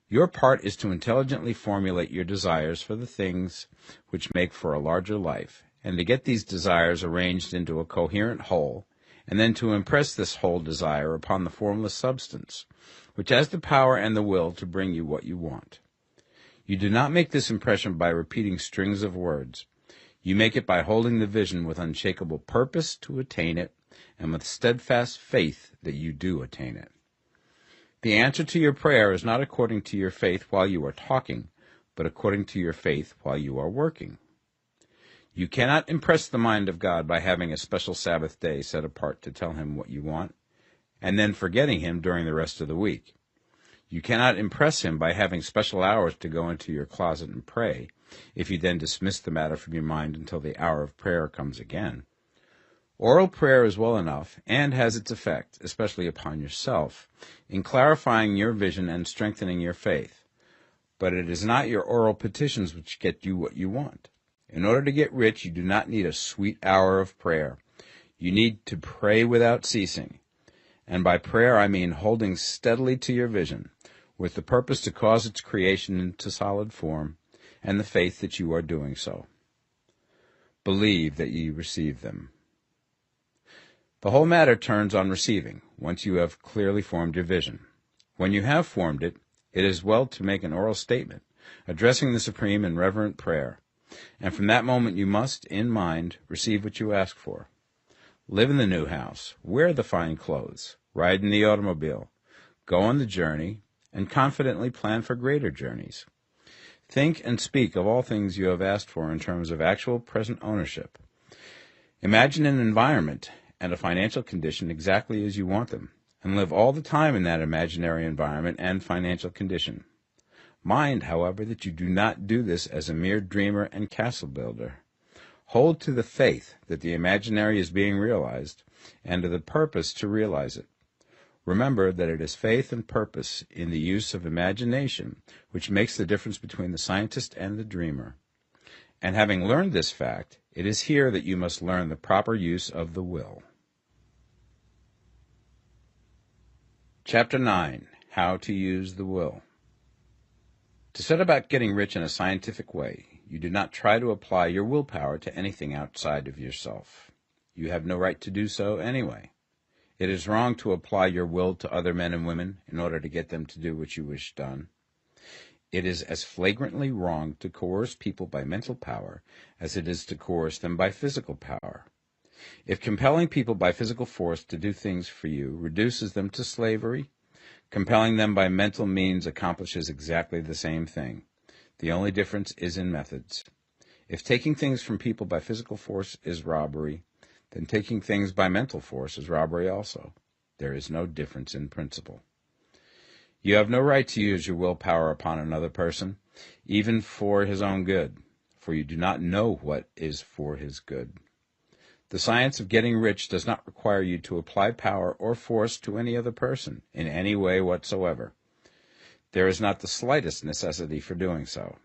Your part is to intelligently formulate your desires for the things which make for a larger life, and to get these desires arranged into a coherent whole, and then to impress this whole desire upon the formless substance, which has the power and the will to bring you what you want. You do not make this impression by repeating strings of words. You make it by holding the vision with unshakable purpose to attain it, and with steadfast faith that you do attain it. The answer to your prayer is not according to your faith while you are talking, but according to your faith while you are working. You cannot impress the mind of God by having a special Sabbath day set apart to tell him what you want, and then forgetting him during the rest of the week. You cannot impress him by having special hours to go into your closet and pray, if you then dismiss the matter from your mind until the hour of prayer comes again. Oral prayer is well enough, and has its effect, especially upon yourself, in clarifying your vision and strengthening your faith. But it is not your oral petitions which get you what you want. In order to get rich, you do not need a sweet hour of prayer. You need to pray without ceasing. And by prayer I mean holding steadily to your vision, with the purpose to cause its creation into solid form, and the faith that you are doing so. Believe that ye receive them. The whole matter turns on receiving, once you have clearly formed your vision. When you have formed it, it is well to make an oral statement, addressing the Supreme in reverent prayer, and from that moment you must, in mind, receive what you ask for. Live in the new house, wear the fine clothes, ride in the automobile, go on the journey, and confidently plan for greater journeys. Think and speak of all things you have asked for in terms of actual present ownership. Imagine an environment and a financial condition exactly as you want them, and live all the time in that imaginary environment and financial condition. Mind, however, that you do not do this as a mere dreamer and castle builder. Hold to the faith that the imaginary is being realized, and to the purpose to realize it. Remember that it is faith and purpose in the use of imagination which makes the difference between the scientist and the dreamer. And having learned this fact, it is here that you must learn the proper use of the will. Chapter 9. How to use the will. To set about getting rich in a scientific way, you do not try to apply your willpower to anything outside of yourself. You have no right to do so anyway. It is wrong to apply your will to other men and women in order to get them to do what you wish done. It is as flagrantly wrong to coerce people by mental power as it is to coerce them by physical power. If compelling people by physical force to do things for you reduces them to slavery, compelling them by mental means accomplishes exactly the same thing. The only difference is in methods. If taking things from people by physical force is robbery, then taking things by mental force is robbery also. There is no difference in principle. You have no right to use your willpower upon another person, even for his own good, for you do not know what is for his good. The science of getting rich does not require you to apply power or force to any other person in any way whatsoever. There is not the slightest necessity for doing so.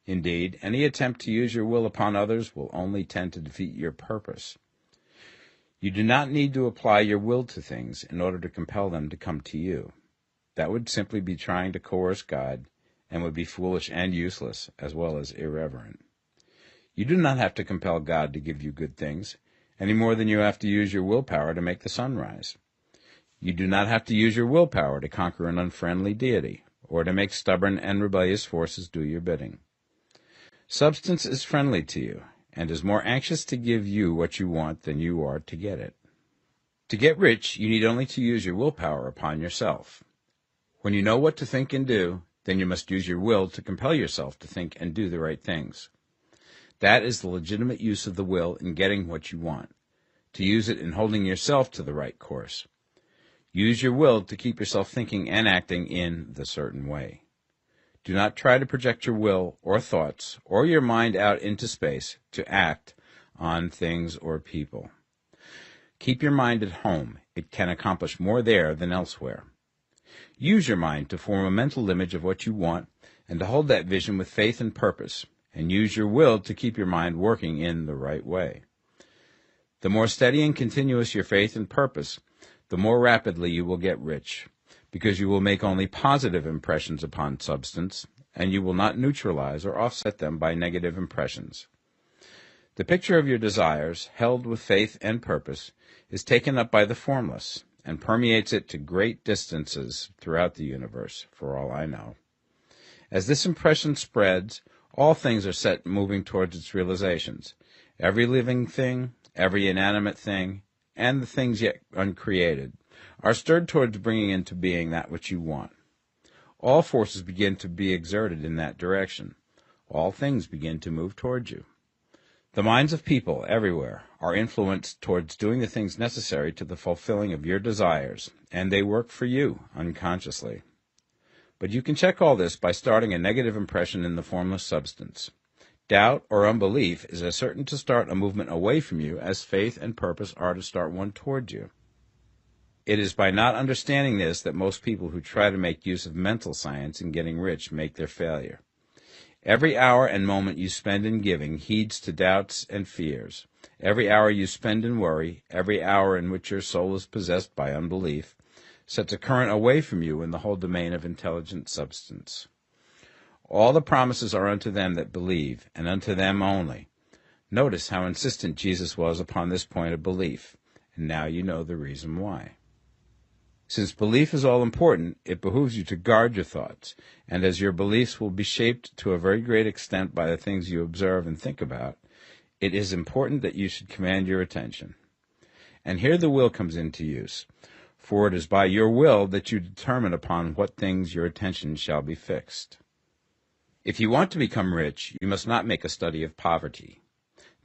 Indeed, any attempt to use your will upon others will only tend to defeat your purpose. You do not need to apply your will to things in order to compel them to come to you. That would simply be trying to coerce God, and would be foolish and useless, as well as irreverent. You do not have to compel God to give you good things, any more than you have to use your willpower to make the sun rise. You do not have to use your willpower to conquer an unfriendly deity, or to make stubborn and rebellious forces do your bidding. Substance is friendly to you, and is more anxious to give you what you want than you are to get it. To get rich, you need only to use your willpower upon yourself. When you know what to think and do, then you must use your will to compel yourself to think and do the right things. That is the legitimate use of the will in getting what you want, to use it in holding yourself to the right course. Use your will to keep yourself thinking and acting in the certain way. Do not try to project your will or thoughts or your mind out into space to act on things or people. Keep your mind at home. It can accomplish more there than elsewhere. Use your mind to form a mental image of what you want and to hold that vision with faith and purpose, and use your will to keep your mind working in the right way. The more steady and continuous your faith and purpose, the more rapidly you will get rich, because you will make only positive impressions upon substance, and you will not neutralize or offset them by negative impressions. The picture of your desires, held with faith and purpose, is taken up by the formless and permeates it to great distances throughout the universe, for all I know. As this impression spreads, all things are set moving towards its realizations. Every living thing, every inanimate thing, and the things yet uncreated are stirred towards bringing into being that which you want. All forces begin to be exerted in that direction. All things begin to move towards you. The minds of people everywhere are influenced towards doing the things necessary to the fulfilling of your desires, and they work for you unconsciously. But you can check all this by starting a negative impression in the formless substance. Doubt or unbelief is as certain to start a movement away from you as faith and purpose are to start one towards you. It is by not understanding this that most people who try to make use of mental science in getting rich make their failure. Every hour and moment you spend in giving heeds to doubts and fears. Every hour you spend in worry, every hour in which your soul is possessed by unbelief, sets a current away from you in the whole domain of intelligent substance. All the promises are unto them that believe, and unto them only. Notice how insistent Jesus was upon this point of belief, and now you know the reason why. Since belief is all important, it behooves you to guard your thoughts, and as your beliefs will be shaped to a very great extent by the things you observe and think about, it is important that you should command your attention. And here the will comes into use, for it is by your will that you determine upon what things your attention shall be fixed. If you want to become rich, you must not make a study of poverty.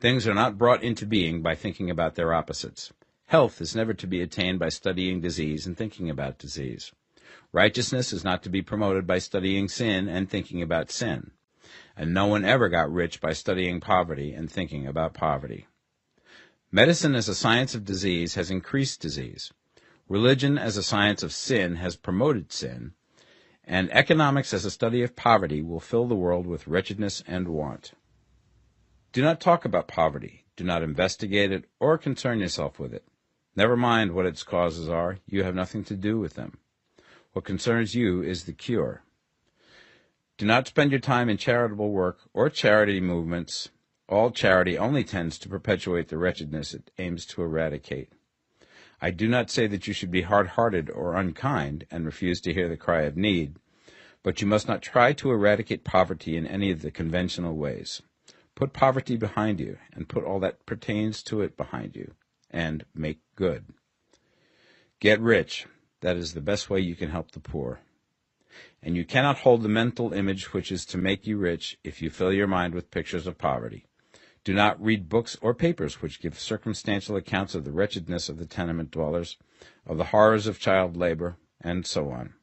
Things are not brought into being by thinking about their opposites. Health is never to be attained by studying disease and thinking about disease. Righteousness is not to be promoted by studying sin and thinking about sin. And no one ever got rich by studying poverty and thinking about poverty. Medicine as a science of disease has increased disease. Religion as a science of sin has promoted sin. And economics as a study of poverty will fill the world with wretchedness and want. Do not talk about poverty. Do not investigate it or concern yourself with it. Never mind what its causes are. You have nothing to do with them. What concerns you is the cure. Do not spend your time in charitable work or charity movements. All charity only tends to perpetuate the wretchedness it aims to eradicate. I do not say that you should be hard-hearted or unkind and refuse to hear the cry of need, but you must not try to eradicate poverty in any of the conventional ways. Put poverty behind you, and put all that pertains to it behind you, and make good. Get rich. That is the best way you can help the poor. And you cannot hold the mental image which is to make you rich if you fill your mind with pictures of poverty. Do not read books or papers which give circumstantial accounts of the wretchedness of the tenement dwellers, of the horrors of child labor, and so on.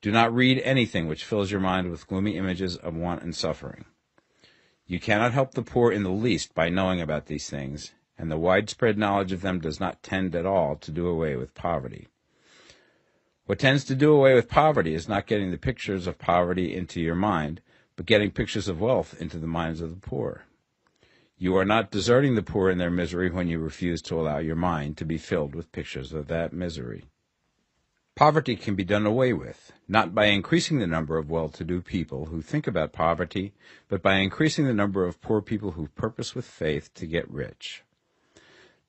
Do not read anything which fills your mind with gloomy images of want and suffering. You cannot help the poor in the least by knowing about these things, and the widespread knowledge of them does not tend at all to do away with poverty. What tends to do away with poverty is not getting the pictures of poverty into your mind, but getting pictures of wealth into the minds of the poor. You are not deserting the poor in their misery when you refuse to allow your mind to be filled with pictures of that misery. Poverty can be done away with, not by increasing the number of well-to-do people who think about poverty, but by increasing the number of poor people who purpose with faith to get rich.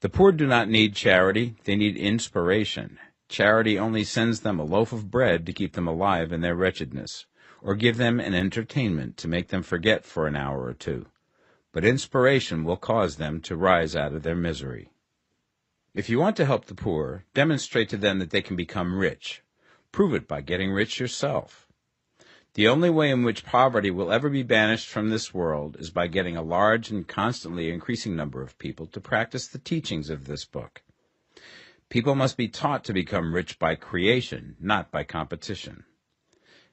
The poor do not need charity, they need inspiration. Charity only sends them a loaf of bread to keep them alive in their wretchedness, or give them an entertainment to make them forget for an hour or two. But inspiration will cause them to rise out of their misery. If you want to help the poor, demonstrate to them that they can become rich. Prove it by getting rich yourself. The only way in which poverty will ever be banished from this world is by getting a large and constantly increasing number of people to practice the teachings of this book. People must be taught to become rich by creation, not by competition.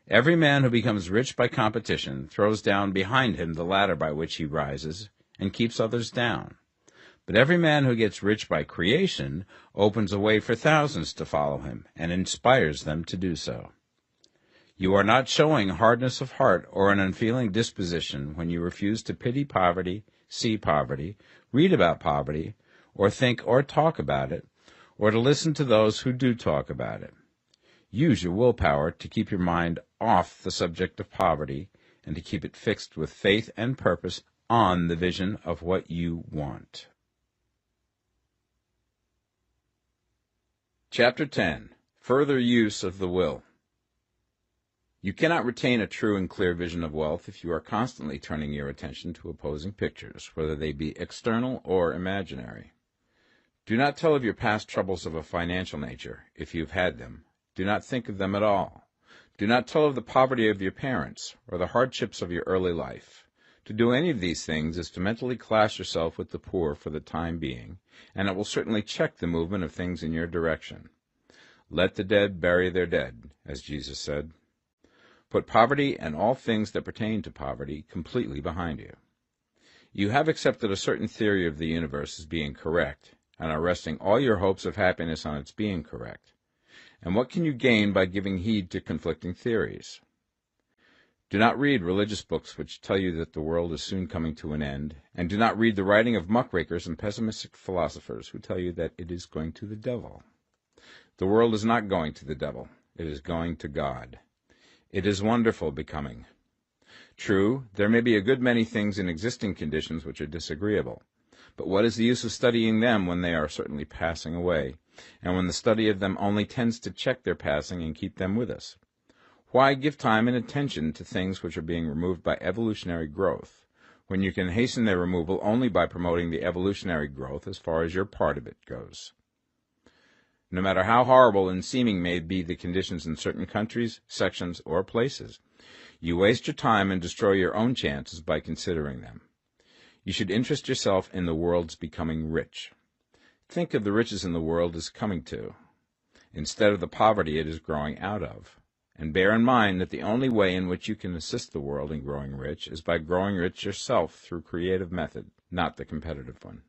Every man who becomes rich by competition throws down behind him the ladder by which he rises and keeps others down. But every man who gets rich by creation opens a way for thousands to follow him and inspires them to do so. You are not showing hardness of heart or an unfeeling disposition when you refuse to pity poverty, see poverty, read about poverty, or think or talk about it, or to listen to those who do talk about it. Use your willpower to keep your mind off the subject of poverty and to keep it fixed with faith and purpose on the vision of what you want. Chapter 10. Further Use of the Will. You cannot retain a true and clear vision of wealth if you are constantly turning your attention to opposing pictures, whether they be external or imaginary. Do not tell of your past troubles of a financial nature, if you have had them. Do not think of them at all. Do not tell of the poverty of your parents, or the hardships of your early life. To do any of these things is to mentally class yourself with the poor for the time being, and it will certainly check the movement of things in your direction. Let the dead bury their dead, as Jesus said. Put poverty and all things that pertain to poverty completely behind you. You have accepted a certain theory of the universe as being correct, and are resting all your hopes of happiness on its being correct. And what can you gain by giving heed to conflicting theories? Do not read religious books which tell you that the world is soon coming to an end, and do not read the writing of muckrakers and pessimistic philosophers who tell you that it is going to the devil. The world is not going to the devil. It is going to God. It is wonderful becoming. True, there may be a good many things in existing conditions which are disagreeable, but what is the use of studying them when they are certainly passing away, and when the study of them only tends to check their passing and keep them with us? Why give time and attention to things which are being removed by evolutionary growth, when you can hasten their removal only by promoting the evolutionary growth as far as your part of it goes? No matter how horrible and seeming may be the conditions in certain countries, sections, or places, you waste your time and destroy your own chances by considering them. You should interest yourself in the world's becoming rich. Think of the riches in the world as coming to, instead of the poverty it is growing out of, and bear in mind that the only way in which you can assist the world in growing rich is by growing rich yourself through creative method, not the competitive one.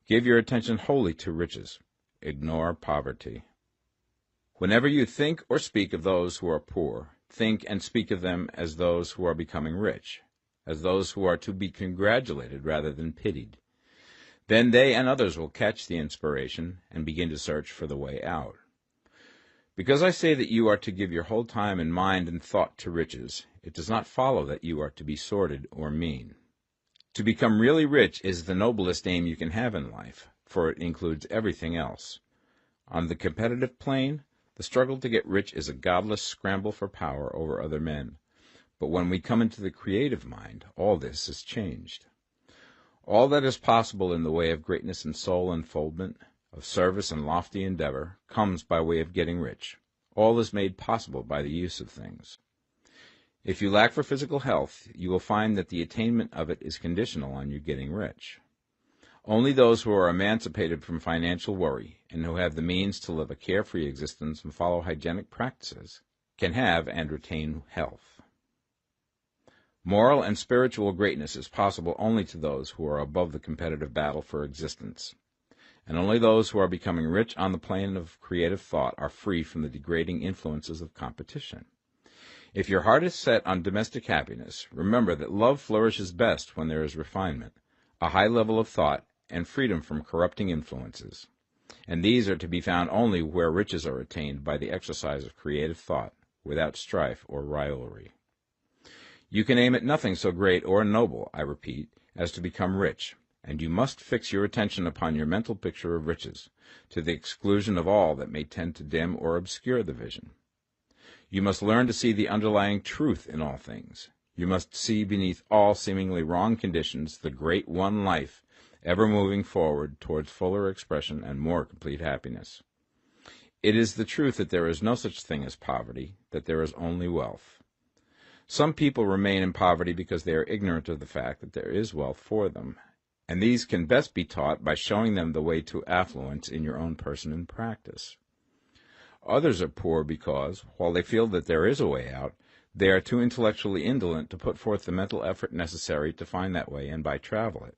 Give your attention wholly to riches. Ignore poverty. Whenever you think or speak of those who are poor, think and speak of them as those who are becoming rich, as those who are to be congratulated rather than pitied. Then they and others will catch the inspiration and begin to search for the way out. Because I say that you are to give your whole time and mind and thought to riches, it does not follow that you are to be sordid or mean. To become really rich is the noblest aim you can have in life, for it includes everything else. On the competitive plane, the struggle to get rich is a godless scramble for power over other men. But when we come into the creative mind, all this is changed. All that is possible in the way of greatness and soul unfoldment, of service and lofty endeavor, comes by way of getting rich. All is made possible by the use of things. If you lack for physical health, you will find that the attainment of it is conditional on you getting rich. Only those who are emancipated from financial worry and who have the means to live a carefree existence and follow hygienic practices can have and retain health. Moral and spiritual greatness is possible only to those who are above the competitive battle for existence, and only those who are becoming rich on the plane of creative thought are free from the degrading influences of competition. If your heart is set on domestic happiness, remember that love flourishes best when there is refinement, a high level of thought, and freedom from corrupting influences. And these are to be found only where riches are attained by the exercise of creative thought, without strife or rivalry. You can aim at nothing so great or noble, I repeat, as to become rich, and you must fix your attention upon your mental picture of riches, to the exclusion of all that may tend to dim or obscure the vision. You must learn to see the underlying truth in all things. You must see beneath all seemingly wrong conditions the great one life, ever moving forward towards fuller expression and more complete happiness. It is the truth that there is no such thing as poverty, that there is only wealth. Some people remain in poverty because they are ignorant of the fact that there is wealth for them, and these can best be taught by showing them the way to affluence in your own person and practice. Others are poor because, while they feel that there is a way out, they are too intellectually indolent to put forth the mental effort necessary to find that way and by travel it.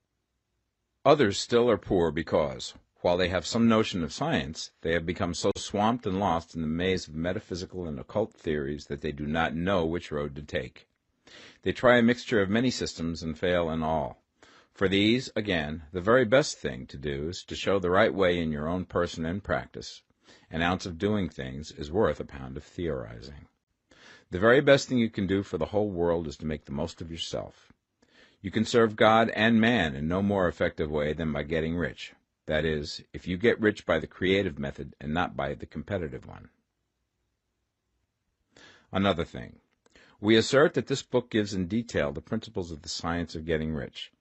Others still are poor because, while they have some notion of science, they have become so swamped and lost in the maze of metaphysical and occult theories that they do not know which road to take. They try a mixture of many systems and fail in all. For these, again, the very best thing to do is to show the right way in your own person and practice. An ounce of doing things is worth a pound of theorizing. The very best thing you can do for the whole world is to make the most of yourself. You can serve God and man in no more effective way than by getting rich. That is, if you get rich by the creative method and not by the competitive one. Another thing. We assert that this book gives in detail the principles of the science of getting rich.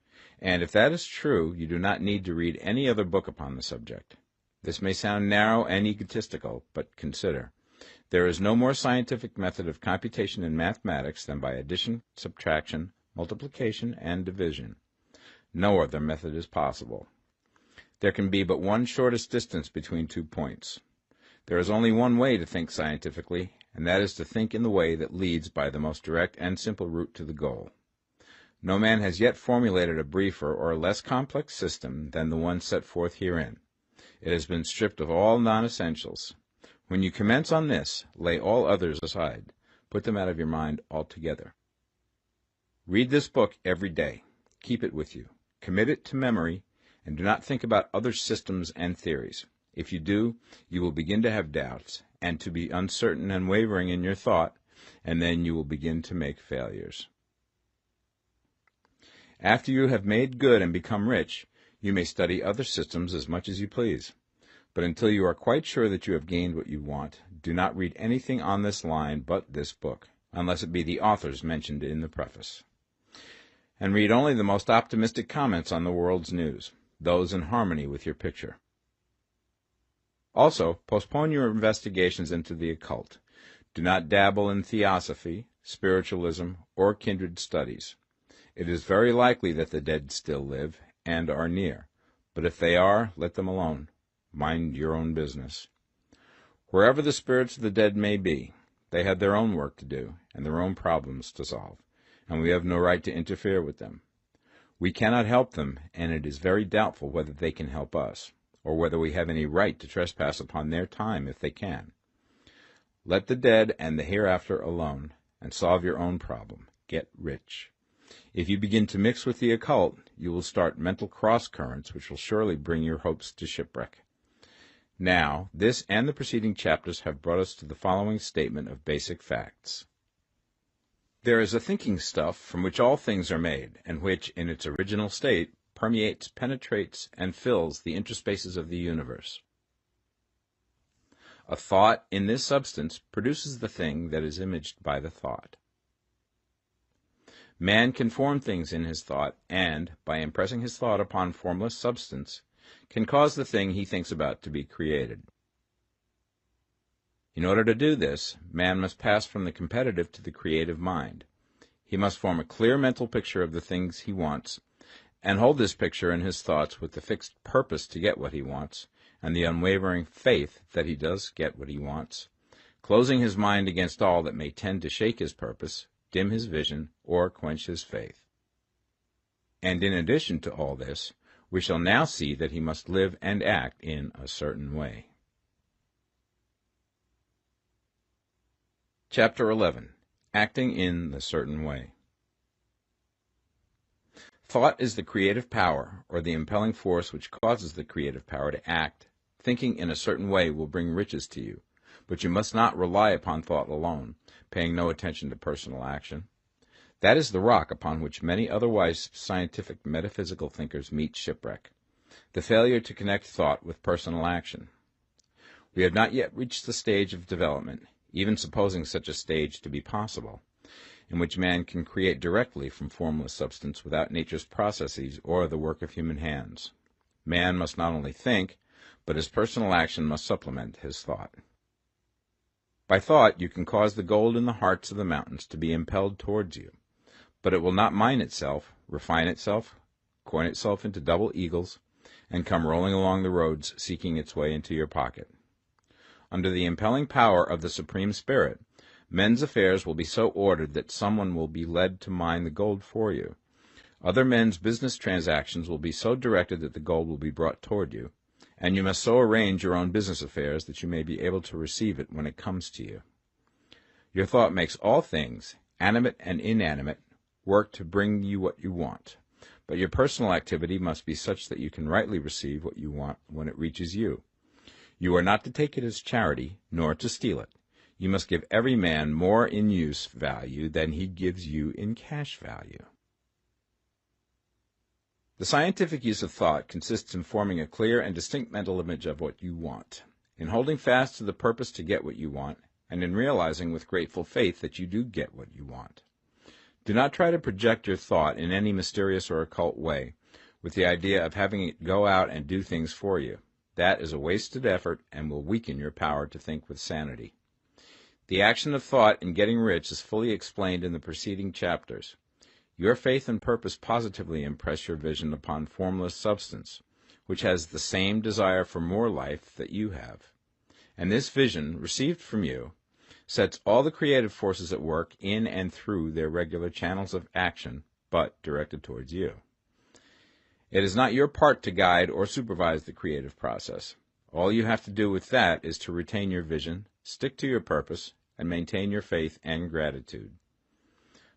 And if that is true, you do not need to read any other book upon the subject. This may sound narrow and egotistical, but consider. There is no more scientific method of computation in mathematics than by addition, subtraction, multiplication, and division. No other method is possible. There can be but one shortest distance between 2 points. There is only one way to think scientifically, and that is to think in the way that leads by the most direct and simple route to the goal. No man has yet formulated a briefer or less complex system than the one set forth herein. It has been stripped of all non-essentials. When you commence on this, lay all others aside. Put them out of your mind altogether. Read this book every day. Keep it with you. Commit it to memory, and do not think about other systems and theories. If you do, you will begin to have doubts, and to be uncertain and wavering in your thought, and then you will begin to make failures. After you have made good and become rich, you may study other systems as much as you please. But until you are quite sure that you have gained what you want, do not read anything on this line but this book, unless it be the authors mentioned in the preface. And read only the most optimistic comments on the world's news, those in harmony with your picture. Also, postpone your investigations into the occult. Do not dabble in theosophy, spiritualism, or kindred studies. It is very likely that the dead still live and are near, but if they are, let them alone. Mind your own business. Wherever the spirits of the dead may be, they have their own work to do and their own problems to solve, and we have no right to interfere with them. We cannot help them, and it is very doubtful whether they can help us, or whether we have any right to trespass upon their time if they can. Let the dead and the hereafter alone, and solve your own problem. Get rich. If you begin to mix with the occult, you will start mental cross-currents which will surely bring your hopes to shipwreck. Now, this and the preceding chapters have brought us to the following statement of basic facts. There is a thinking stuff from which all things are made, and which, in its original state, permeates, penetrates, and fills the interspaces of the universe. A thought in this substance produces the thing that is imaged by the thought. Man can form things in his thought, and, by impressing his thought upon formless substance, can cause the thing he thinks about to be created. In order to do this, man must pass from the competitive to the creative mind. He must form a clear mental picture of the things he wants, and hold this picture in his thoughts with the fixed purpose to get what he wants, and the unwavering faith that he does get what he wants, closing his mind against all that may tend to shake his purpose, dim his vision, or quench his faith. And in addition to all this, we shall now see that he must live and act in a certain way. Chapter 11. Acting in the Certain Way. Thought is the creative power, or the impelling force which causes the creative power to act. Thinking in a certain way will bring riches to you, but you must not rely upon thought alone, paying no attention to personal action. That is the rock upon which many otherwise scientific metaphysical thinkers meet shipwreck, the failure to connect thought with personal action. We have not yet reached the stage of development, even supposing such a stage to be possible, in which man can create directly from formless substance without nature's processes or the work of human hands. Man must not only think, but his personal action must supplement his thought. By thought you can cause the gold in the hearts of the mountains to be impelled towards you, but it will not mine itself, refine itself, coin itself into double eagles, and come rolling along the roads seeking its way into your pocket. Under the impelling power of the Supreme Spirit, men's affairs will be so ordered that someone will be led to mine the gold for you. Other men's business transactions will be so directed that the gold will be brought toward you, and you must so arrange your own business affairs that you may be able to receive it when it comes to you. Your thought makes all things, animate and inanimate, work to bring you what you want, but your personal activity must be such that you can rightly receive what you want when it reaches you. You are not to take it as charity, nor to steal it. You must give every man more in use value than he gives you in cash value. The scientific use of thought consists in forming a clear and distinct mental image of what you want, in holding fast to the purpose to get what you want, and in realizing with grateful faith that you do get what you want. Do not try to project your thought in any mysterious or occult way, with the idea of having it go out and do things for you. That is a wasted effort and will weaken your power to think with sanity. The action of thought in getting rich is fully explained in the preceding chapters. Your faith and purpose positively impress your vision upon formless substance, which has the same desire for more life that you have. And this vision, received from you, sets all the creative forces at work in and through their regular channels of action, but directed towards you. It is not your part to guide or supervise the creative process. All you have to do with that is to retain your vision, stick to your purpose, and maintain your faith and gratitude.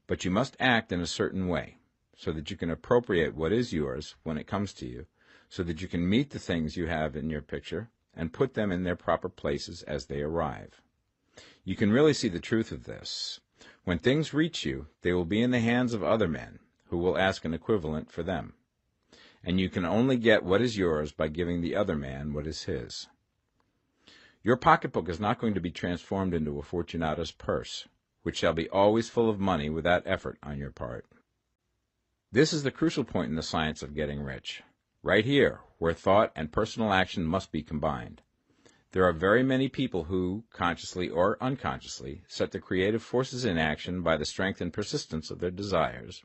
But you must act in a certain way, so that you can appropriate what is yours when it comes to you, so that you can meet the things you have in your picture and put them in their proper places as they arrive. You can really see the truth of this. When things reach you, they will be in the hands of other men, who will ask an equivalent for them. And you can only get what is yours by giving the other man what is his. Your pocketbook is not going to be transformed into a Fortunata's purse, which shall be always full of money without effort on your part. This is the crucial point in the science of getting rich, right here, where thought and personal action must be combined. There are very many people who, consciously or unconsciously, set the creative forces in action by the strength and persistence of their desires,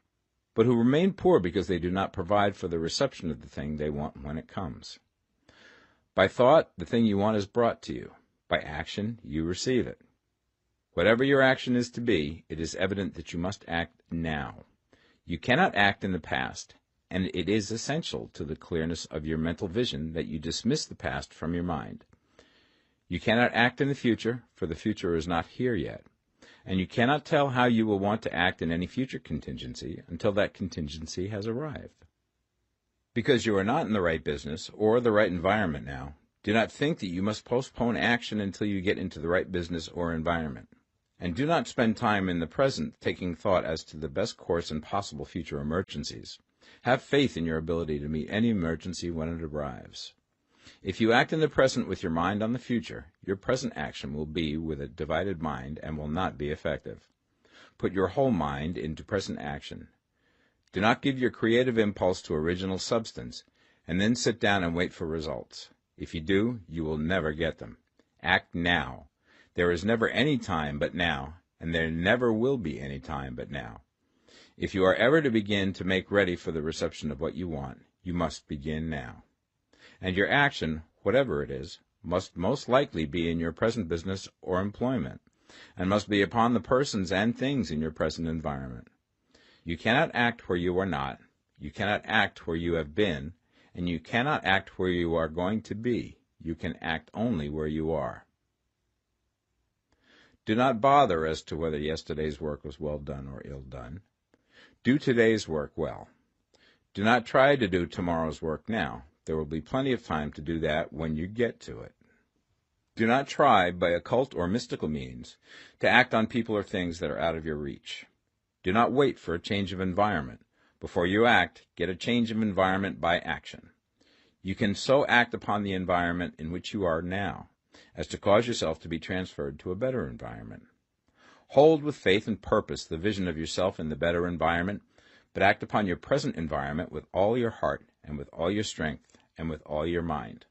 but who remain poor because they do not provide for the reception of the thing they want when it comes. By thought, the thing you want is brought to you. By action, you receive it. Whatever your action is to be, it is evident that you must act now. You cannot act in the past, and it is essential to the clearness of your mental vision that you dismiss the past from your mind. You cannot act in the future, for the future is not here yet, and you cannot tell how you will want to act in any future contingency until that contingency has arrived. Because you are not in the right business or the right environment now, do not think that you must postpone action until you get into the right business or environment. And do not spend time in the present taking thought as to the best course in possible future emergencies. Have faith in your ability to meet any emergency when it arrives. If you act in the present with your mind on the future, your present action will be with a divided mind and will not be effective. Put your whole mind into present action. Do not give your creative impulse to original substance, and then sit down and wait for results. If you do, you will never get them. Act now. There is never any time but now, and there never will be any time but now. If you are ever to begin to make ready for the reception of what you want, you must begin now. And your action, whatever it is, must most likely be in your present business or employment, and must be upon the persons and things in your present environment. You cannot act where you are not, you cannot act where you have been, and you cannot act where you are going to be. You can act only where you are. Do not bother as to whether yesterday's work was well done or ill done. Do today's work well. Do not try to do tomorrow's work now. There will be plenty of time to do that when you get to it. Do not try, by occult or mystical means, to act on people or things that are out of your reach. Do not wait for a change of environment. Before you act, get a change of environment by action. You can so act upon the environment in which you are now, as to cause yourself to be transferred to a better environment. Hold with faith and purpose the vision of yourself in the better environment, but act upon your present environment with all your heart and with all your strength and with all your mind.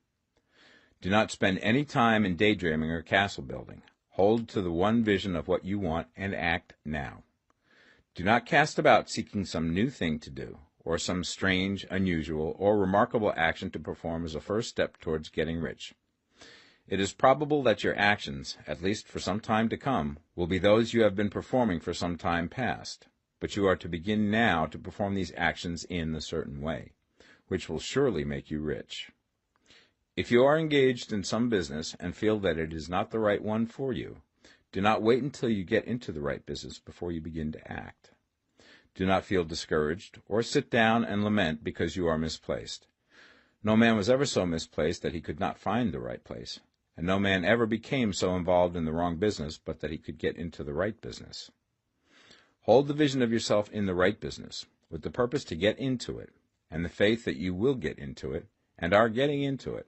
Do not spend any time in daydreaming or castle building. Hold to the one vision of what you want and act now. Do not cast about seeking some new thing to do, or some strange, unusual, or remarkable action to perform as a first step towards getting rich. It is probable that your actions, at least for some time to come, will be those you have been performing for some time past, but you are to begin now to perform these actions in a certain way, which will surely make you rich. If you are engaged in some business and feel that it is not the right one for you, do not wait until you get into the right business before you begin to act. Do not feel discouraged or sit down and lament because you are misplaced. No man was ever so misplaced that he could not find the right place, and no man ever became so involved in the wrong business but that he could get into the right business. Hold the vision of yourself in the right business, with the purpose to get into it, and the faith that you will get into it, and are getting into it,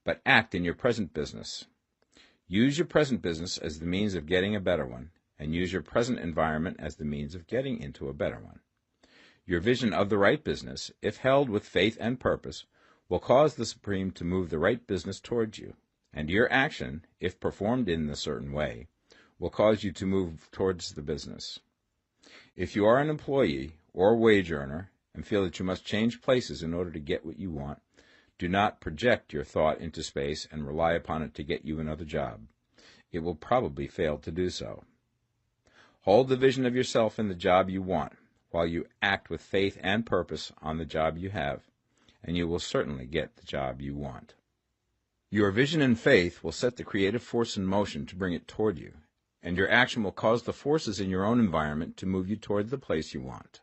but act in your present business. Use your present business as the means of getting a better one, and use your present environment as the means of getting into a better one. Your vision of the right business, if held with faith and purpose, will cause the Supreme to move the right business towards you, and your action, if performed in a certain way, will cause you to move towards the business. If you are an employee or wage earner and feel that you must change places in order to get what you want, do not project your thought into space and rely upon it to get you another job. It will probably fail to do so. Hold the vision of yourself in the job you want, while you act with faith and purpose on the job you have, and you will certainly get the job you want. Your vision and faith will set the creative force in motion to bring it toward you, and your action will cause the forces in your own environment to move you toward the place you want.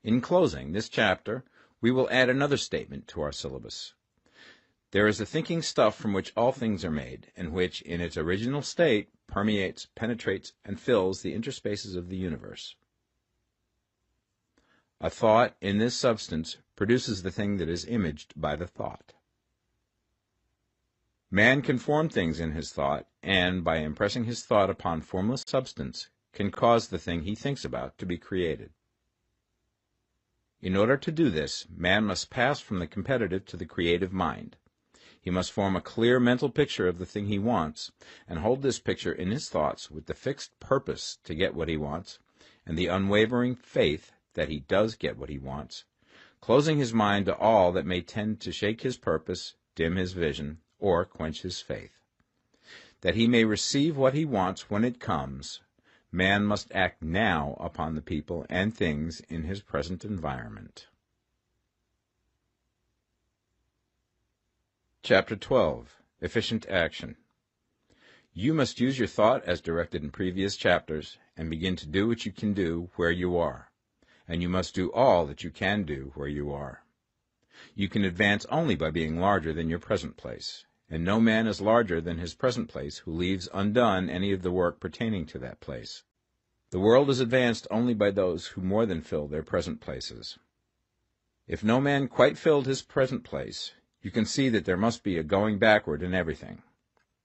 In closing this chapter, we will add another statement to our syllabus. There is a thinking stuff from which all things are made, and which, in its original state, permeates, penetrates, and fills the interspaces of the universe. A thought in this substance produces the thing that is imaged by the thought. Man can form things in his thought, and, by impressing his thought upon formless substance, can cause the thing he thinks about to be created. In order to do this, man must pass from the competitive to the creative mind. He must form a clear mental picture of the thing he wants, and hold this picture in his thoughts with the fixed purpose to get what he wants, and the unwavering faith that he does get what he wants, closing his mind to all that may tend to shake his purpose, dim his vision, or quench his faith. That he may receive what he wants when it comes, man must act now upon the people and things in his present environment. Chapter 12. Efficient Action. You must use your thought as directed in previous chapters, and begin to do what you can do where you are, and you must do all that you can do where you are. You can advance only by being larger than your present place, and no man is larger than his present place who leaves undone any of the work pertaining to that place. The world is advanced only by those who more than fill their present places. If no man quite filled his present place, you can see that there must be a going backward in everything.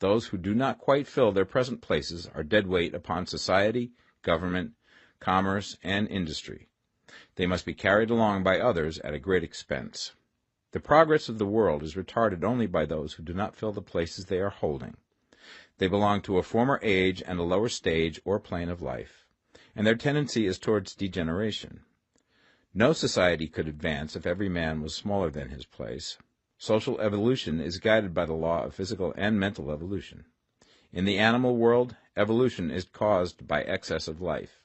Those who do not quite fill their present places are dead weight upon society, government, commerce, and industry. They must be carried along by others at a great expense. The progress of the world is retarded only by those who do not fill the places they are holding. They belong to a former age and a lower stage or plane of life, and their tendency is towards degeneration. No society could advance if every man was smaller than his place. Social evolution is guided by the law of physical and mental evolution. In the animal world, evolution is caused by excess of life.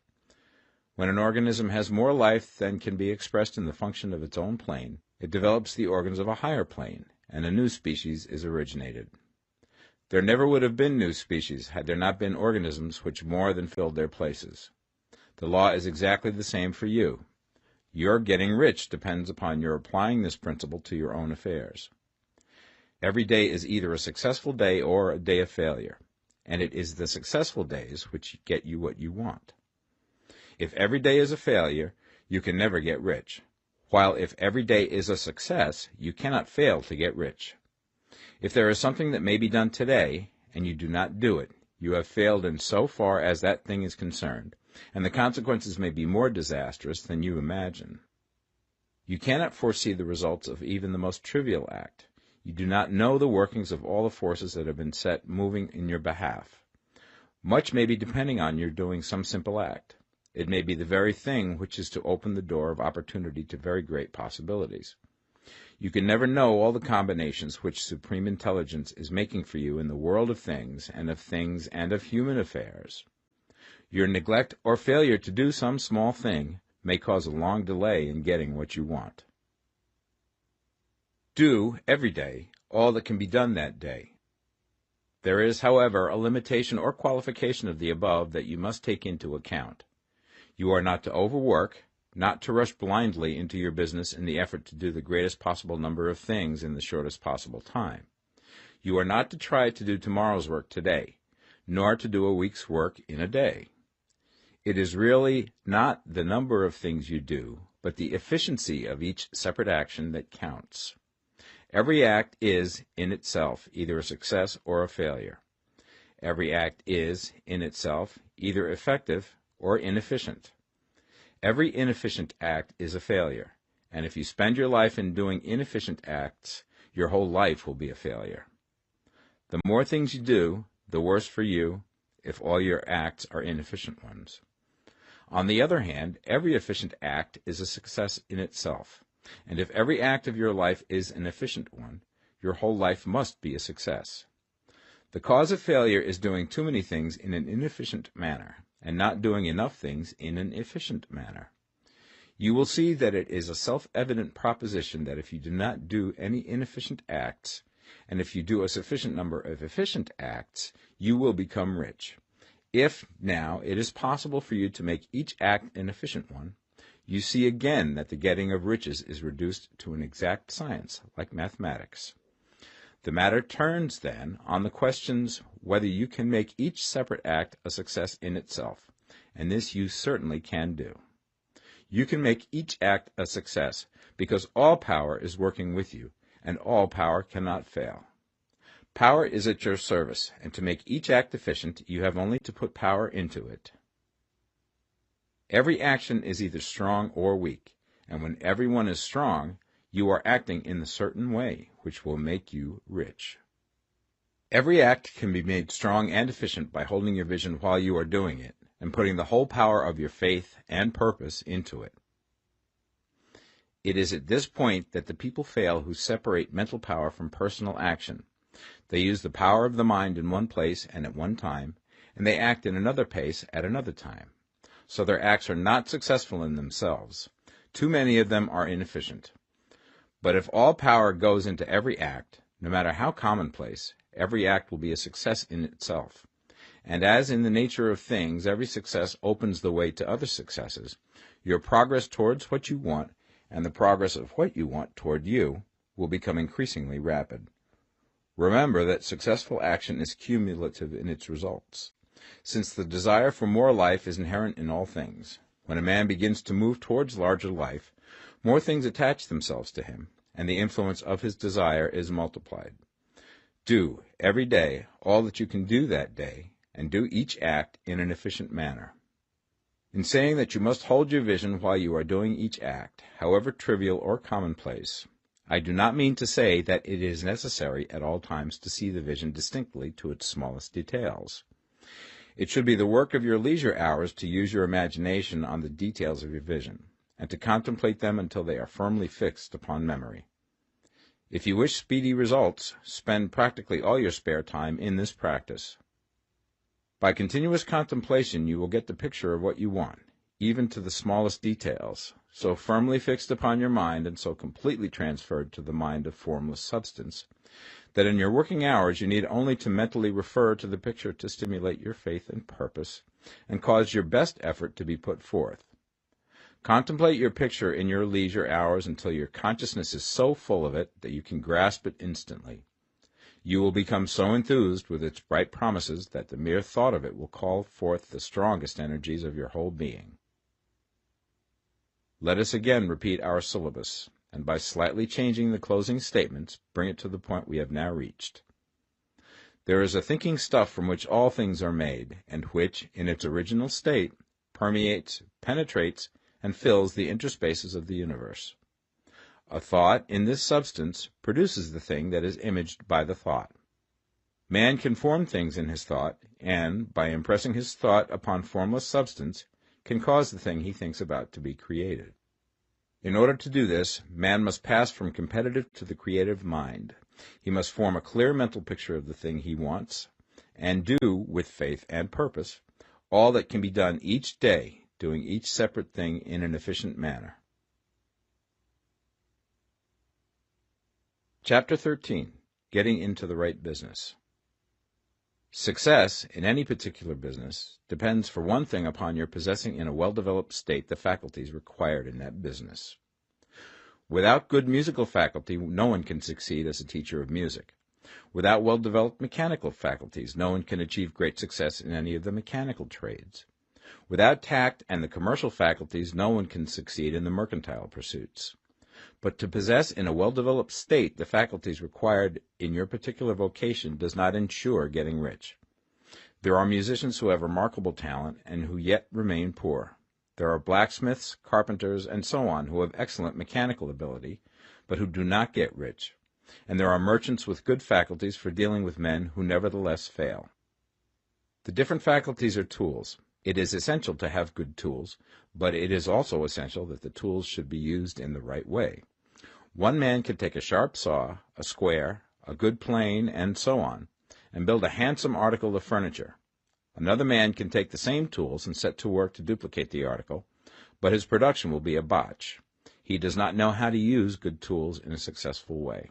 When an organism has more life than can be expressed in the function of its own plane, it develops the organs of a higher plane, and a new species is originated. There never would have been new species had there not been organisms which more than filled their places. The law is exactly the same for you. Your getting rich depends upon your applying this principle to your own affairs. Every day is either a successful day or a day of failure, and it is the successful days which get you what you want. If every day is a failure, you can never get rich, while if every day is a success, you cannot fail to get rich. If there is something that may be done today, and you do not do it, you have failed in so far as that thing is concerned, and the consequences may be more disastrous than you imagine. You cannot foresee the results of even the most trivial act. You do not know the workings of all the forces that have been set moving in your behalf. Much may be depending on your doing some simple act. It may be the very thing which is to open the door of opportunity to very great possibilities. You can never know all the combinations which Supreme Intelligence is making for you in the world of things and of human affairs. Your neglect or failure to do some small thing may cause a long delay in getting what you want. Do, every day, all that can be done that day. There is, however, a limitation or qualification of the above that you must take into account. You are not to overwork, not to rush blindly into your business in the effort to do the greatest possible number of things in the shortest possible time. You are not to try to do tomorrow's work today, nor to do a week's work in a day. It is really not the number of things you do, but the efficiency of each separate action that counts. Every act is, in itself, either a success or a failure. Every act is, in itself, either effective or inefficient. Every inefficient act is a failure, and if you spend your life in doing inefficient acts, your whole life will be a failure. The more things you do, the worse for you if all your acts are inefficient ones. On the other hand, every efficient act is a success in itself, and if every act of your life is an efficient one, your whole life must be a success. The cause of failure is doing too many things in an inefficient manner, and not doing enough things in an efficient manner. You will see that it is a self-evident proposition that if you do not do any inefficient acts, and if you do a sufficient number of efficient acts, you will become rich. If, now, it is possible for you to make each act an efficient one, you see again that the getting of riches is reduced to an exact science, like mathematics. The matter turns, then, on the questions whether you can make each separate act a success in itself, and this you certainly can do. You can make each act a success because all power is working with you, and all power cannot fail. Power is at your service, and to make each act efficient, you have only to put power into it. Every action is either strong or weak, and when everyone is strong, you are acting in a certain way, which will make you rich. Every act can be made strong and efficient by holding your vision while you are doing it, and putting the whole power of your faith and purpose into it. It is at this point that the people fail who separate mental power from personal action. They use the power of the mind in one place and at one time, and they act in another place at another time. So their acts are not successful in themselves. Too many of them are inefficient. But if all power goes into every act, no matter how commonplace, every act will be a success in itself. And as in the nature of things, every success opens the way to other successes, your progress towards what you want and the progress of what you want toward you will become increasingly rapid. Remember that successful action is cumulative in its results. Since the desire for more life is inherent in all things, when a man begins to move towards larger life, more things attach themselves to him, and the influence of his desire is multiplied. Do, every day, all that you can do that day, and do each act in an efficient manner. In saying that you must hold your vision while you are doing each act, however trivial or commonplace, I do not mean to say that it is necessary at all times to see the vision distinctly to its smallest details. It should be the work of your leisure hours to use your imagination on the details of your vision, and to contemplate them until they are firmly fixed upon memory. If you wish speedy results, spend practically all your spare time in this practice. By continuous contemplation you will get the picture of what you want, even to the smallest details, so firmly fixed upon your mind and so completely transferred to the mind of formless substance, that in your working hours you need only to mentally refer to the picture to stimulate your faith and purpose, and cause your best effort to be put forth. Contemplate your picture in your leisure hours until your consciousness is so full of it that you can grasp it instantly. You will become so enthused with its bright promises that the mere thought of it will call forth the strongest energies of your whole being. Let us again repeat our syllabus, and by slightly changing the closing statements, bring it to the point we have now reached. There is a thinking stuff from which all things are made, and which, in its original state, permeates, penetrates, and fills the interspaces of the universe. A thought in this substance produces the thing that is imaged by the thought. Man can form things in his thought, and, by impressing his thought upon formless substance, can cause the thing he thinks about to be created. In order to do this, man must pass from competitive to the creative mind. He must form a clear mental picture of the thing he wants, and do, with faith and purpose, all that can be done each day, doing each separate thing in an efficient manner. Chapter 13. Getting into the right business. Success in any particular business depends for one thing upon your possessing in a well-developed state the faculties required in that business. Without good musical faculty, no one can succeed as a teacher of music. Without well-developed mechanical faculties, no one can achieve great success in any of the mechanical trades. Without tact and the commercial faculties, no one can succeed in the mercantile pursuits. But to possess in a well-developed state the faculties required in your particular vocation does not ensure getting rich. There are musicians who have remarkable talent and who yet remain poor. There are blacksmiths, carpenters, and so on who have excellent mechanical ability, but who do not get rich. And there are merchants with good faculties for dealing with men who nevertheless fail. The different faculties are tools. It is essential to have good tools, but it is also essential that the tools should be used in the right way. One man can take a sharp saw, a square, a good plane, and so on, and build a handsome article of furniture. Another man can take the same tools and set to work to duplicate the article, but his production will be a botch. He does not know how to use good tools in a successful way.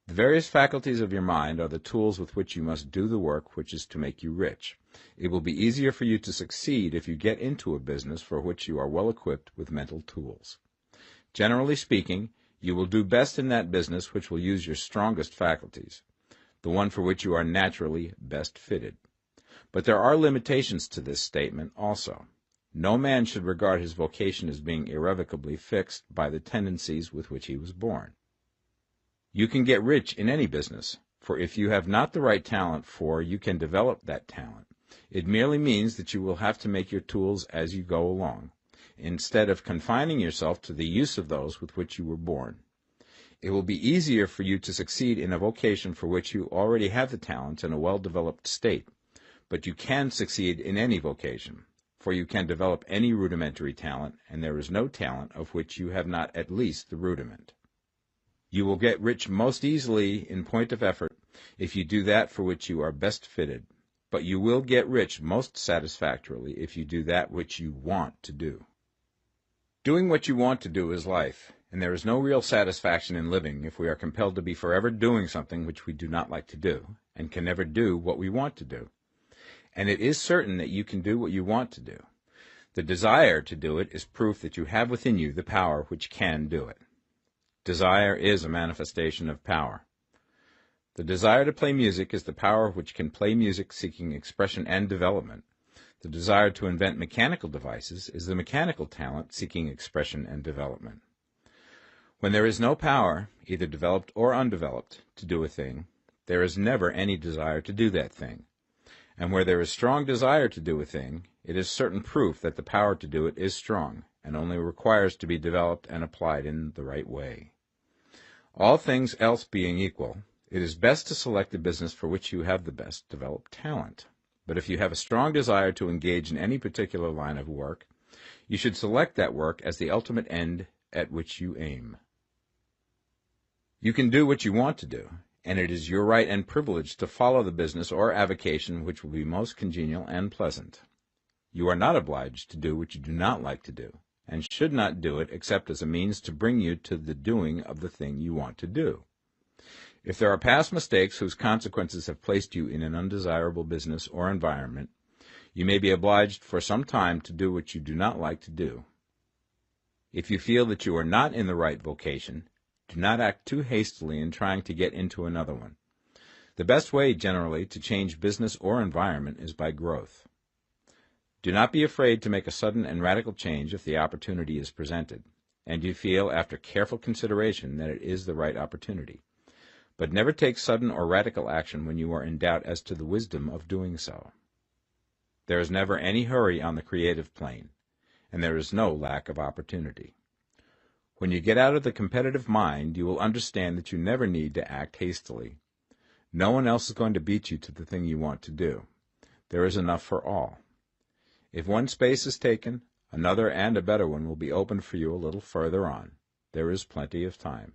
The various faculties of your mind are the tools with which you must do the work which is to make you rich. It will be easier for you to succeed if you get into a business for which you are well equipped with mental tools. Generally speaking, you will do best in that business which will use your strongest faculties, the one for which you are naturally best fitted. But there are limitations to this statement also. No man should regard his vocation as being irrevocably fixed by the tendencies with which he was born. You can get rich in any business, for if you have not the right talent you can develop that talent. It merely means that you will have to make your tools as you go along, instead of confining yourself to the use of those with which you were born. It will be easier for you to succeed in a vocation for which you already have the talents in a well-developed state, but you can succeed in any vocation, for you can develop any rudimentary talent, and there is no talent of which you have not at least the rudiment. You will get rich most easily in point of effort if you do that for which you are best fitted, but you will get rich most satisfactorily if you do that which you want to do. Doing what you want to do is life, and there is no real satisfaction in living if we are compelled to be forever doing something which we do not like to do, and can never do what we want to do. And it is certain that you can do what you want to do. The desire to do it is proof that you have within you the power which can do it. Desire is a manifestation of power. The desire to play music is the power which can play music seeking expression and development. The desire to invent mechanical devices is the mechanical talent seeking expression and development. When there is no power, either developed or undeveloped, to do a thing, there is never any desire to do that thing. And where there is strong desire to do a thing, it is certain proof that the power to do it is strong, and only requires to be developed and applied in the right way. All things else being equal, it is best to select the business for which you have the best developed talent. But if you have a strong desire to engage in any particular line of work, you should select that work as the ultimate end at which you aim. You can do what you want to do, and it is your right and privilege to follow the business or avocation which will be most congenial and pleasant. You are not obliged to do what you do not like to do, and should not do it except as a means to bring you to the doing of the thing you want to do. If there are past mistakes whose consequences have placed you in an undesirable business or environment, you may be obliged for some time to do what you do not like to do. If you feel that you are not in the right vocation, do not act too hastily in trying to get into another one. The best way, generally, to change business or environment is by growth. Do not be afraid to make a sudden and radical change if the opportunity is presented, and you feel, after careful consideration, that it is the right opportunity. But never take sudden or radical action when you are in doubt as to the wisdom of doing so. There is never any hurry on the creative plane, and there is no lack of opportunity. When you get out of the competitive mind, you will understand that you never need to act hastily. No one else is going to beat you to the thing you want to do. There is enough for all. If one space is taken, another and a better one will be opened for you a little further on. There is plenty of time.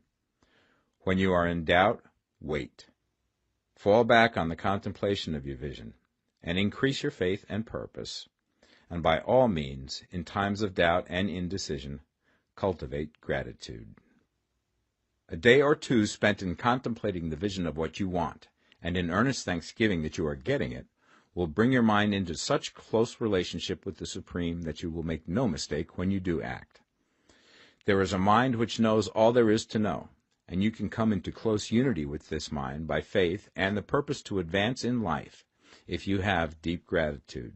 When you are in doubt, wait. Fall back on the contemplation of your vision, and increase your faith and purpose. And by all means, in times of doubt and indecision, cultivate gratitude. A day or two spent in contemplating the vision of what you want, and in earnest thanksgiving that you are getting it, will bring your mind into such close relationship with the Supreme that you will make no mistake when you do act. There is a mind which knows all there is to know, and you can come into close unity with this mind by faith and the purpose to advance in life, if you have deep gratitude.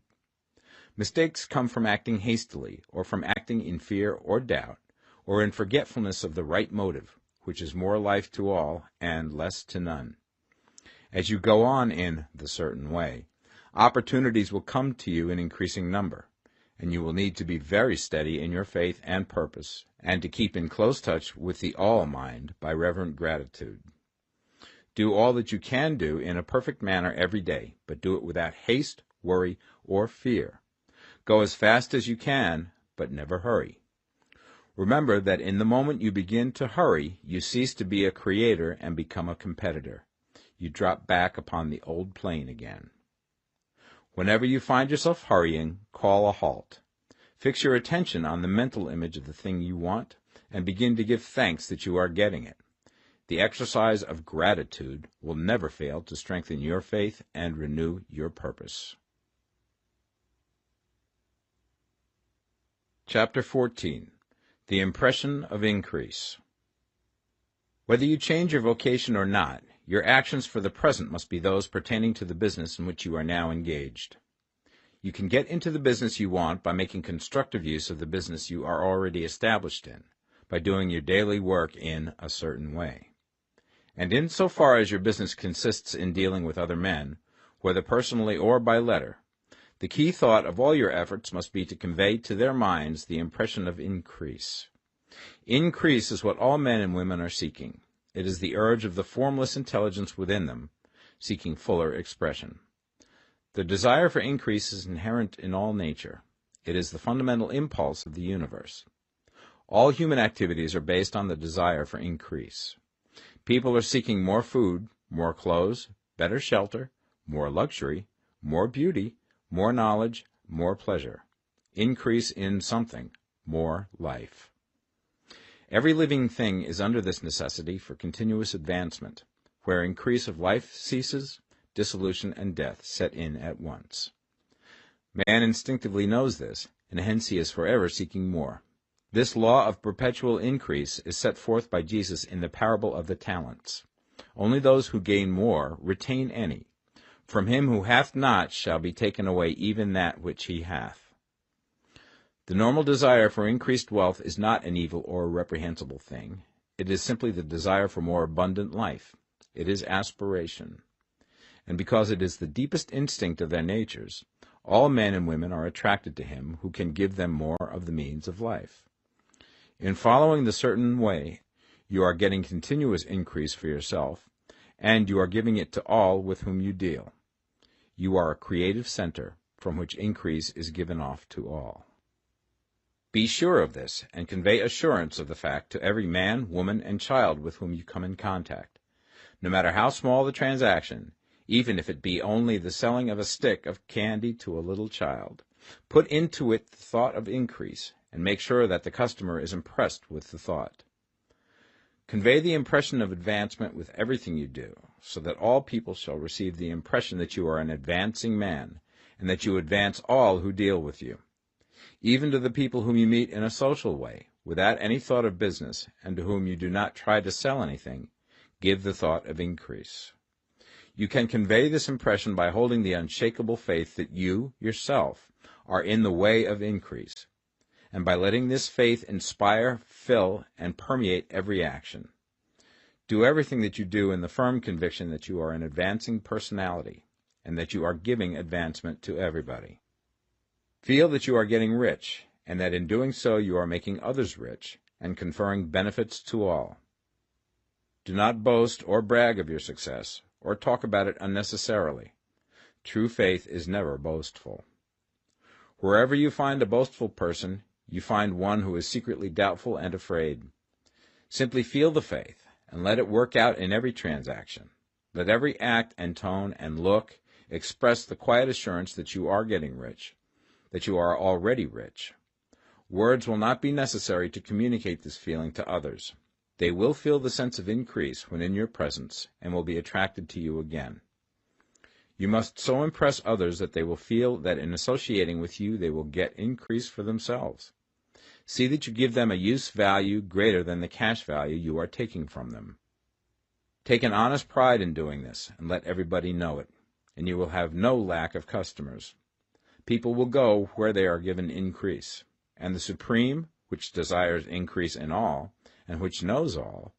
Mistakes come from acting hastily, or from acting in fear or doubt, or in forgetfulness of the right motive, which is more life to all and less to none. As you go on in the certain way, opportunities will come to you in increasing number, and you will need to be very steady in your faith and purpose, and to keep in close touch with the all-mind by reverent gratitude. Do all that you can do in a perfect manner every day, but do it without haste, worry, or fear. Go as fast as you can, but never hurry. Remember that in the moment you begin to hurry, you cease to be a creator and become a competitor. You drop back upon the old plane again. Whenever you find yourself hurrying, call a halt. Fix your attention on the mental image of the thing you want, and begin to give thanks that you are getting it. The exercise of gratitude will never fail to strengthen your faith and renew your purpose. Chapter 14. The Impression of Increase. Whether you change your vocation or not, your actions for the present must be those pertaining to the business in which you are now engaged. You can get into the business you want by making constructive use of the business you are already established in, by doing your daily work in a certain way. And insofar as your business consists in dealing with other men, whether personally or by letter, the key thought of all your efforts must be to convey to their minds the impression of increase. Increase is what all men and women are seeking. It is the urge of the formless intelligence within them, seeking fuller expression. The desire for increase is inherent in all nature. It is the fundamental impulse of the universe. All human activities are based on the desire for increase. People are seeking more food, more clothes, better shelter, more luxury, more beauty, more knowledge, more pleasure. Increase in something, more life. Every living thing is under this necessity for continuous advancement. Where increase of life ceases, dissolution and death set in at once. Man instinctively knows this, and hence he is forever seeking more. This law of perpetual increase is set forth by Jesus in the parable of the talents. Only those who gain more retain any. From him who hath not shall be taken away even that which he hath. The normal desire for increased wealth is not an evil or a reprehensible thing. It is simply the desire for more abundant life. It is aspiration. And because it is the deepest instinct of their natures, all men and women are attracted to him who can give them more of the means of life. In following the certain way, you are getting continuous increase for yourself, and you are giving it to all with whom you deal. You are a creative center from which increase is given off to all. Be sure of this, and convey assurance of the fact to every man, woman, and child with whom you come in contact. No matter how small the transaction, even if it be only the selling of a stick of candy to a little child, put into it the thought of increase, and make sure that the customer is impressed with the thought. Convey the impression of advancement with everything you do, so that all people shall receive the impression that you are an advancing man, and that you advance all who deal with you. Even to the people whom you meet in a social way, without any thought of business, and to whom you do not try to sell anything, give the thought of increase. You can convey this impression by holding the unshakable faith that you, yourself, are in the way of increase, and by letting this faith inspire, fill, and permeate every action. Do everything that you do in the firm conviction that you are an advancing personality, and that you are giving advancement to everybody. Feel that you are getting rich, and that in doing so you are making others rich, and conferring benefits to all. Do not boast or brag of your success, or talk about it unnecessarily. True faith is never boastful. Wherever you find a boastful person, you find one who is secretly doubtful and afraid. Simply feel the faith, and let it work out in every transaction. Let every act and tone and look express the quiet assurance that you are getting rich, that you are already rich. Words will not be necessary to communicate this feeling to others. They will feel the sense of increase when in your presence, and will be attracted to you again. You must so impress others that they will feel that in associating with you they will get increase for themselves. See that you give them a use value greater than the cash value you are taking from them. Take an honest pride in doing this, and let everybody know it, and you will have no lack of customers. People will go where they are given increase, and the Supreme, which desires increase in all, and which knows all,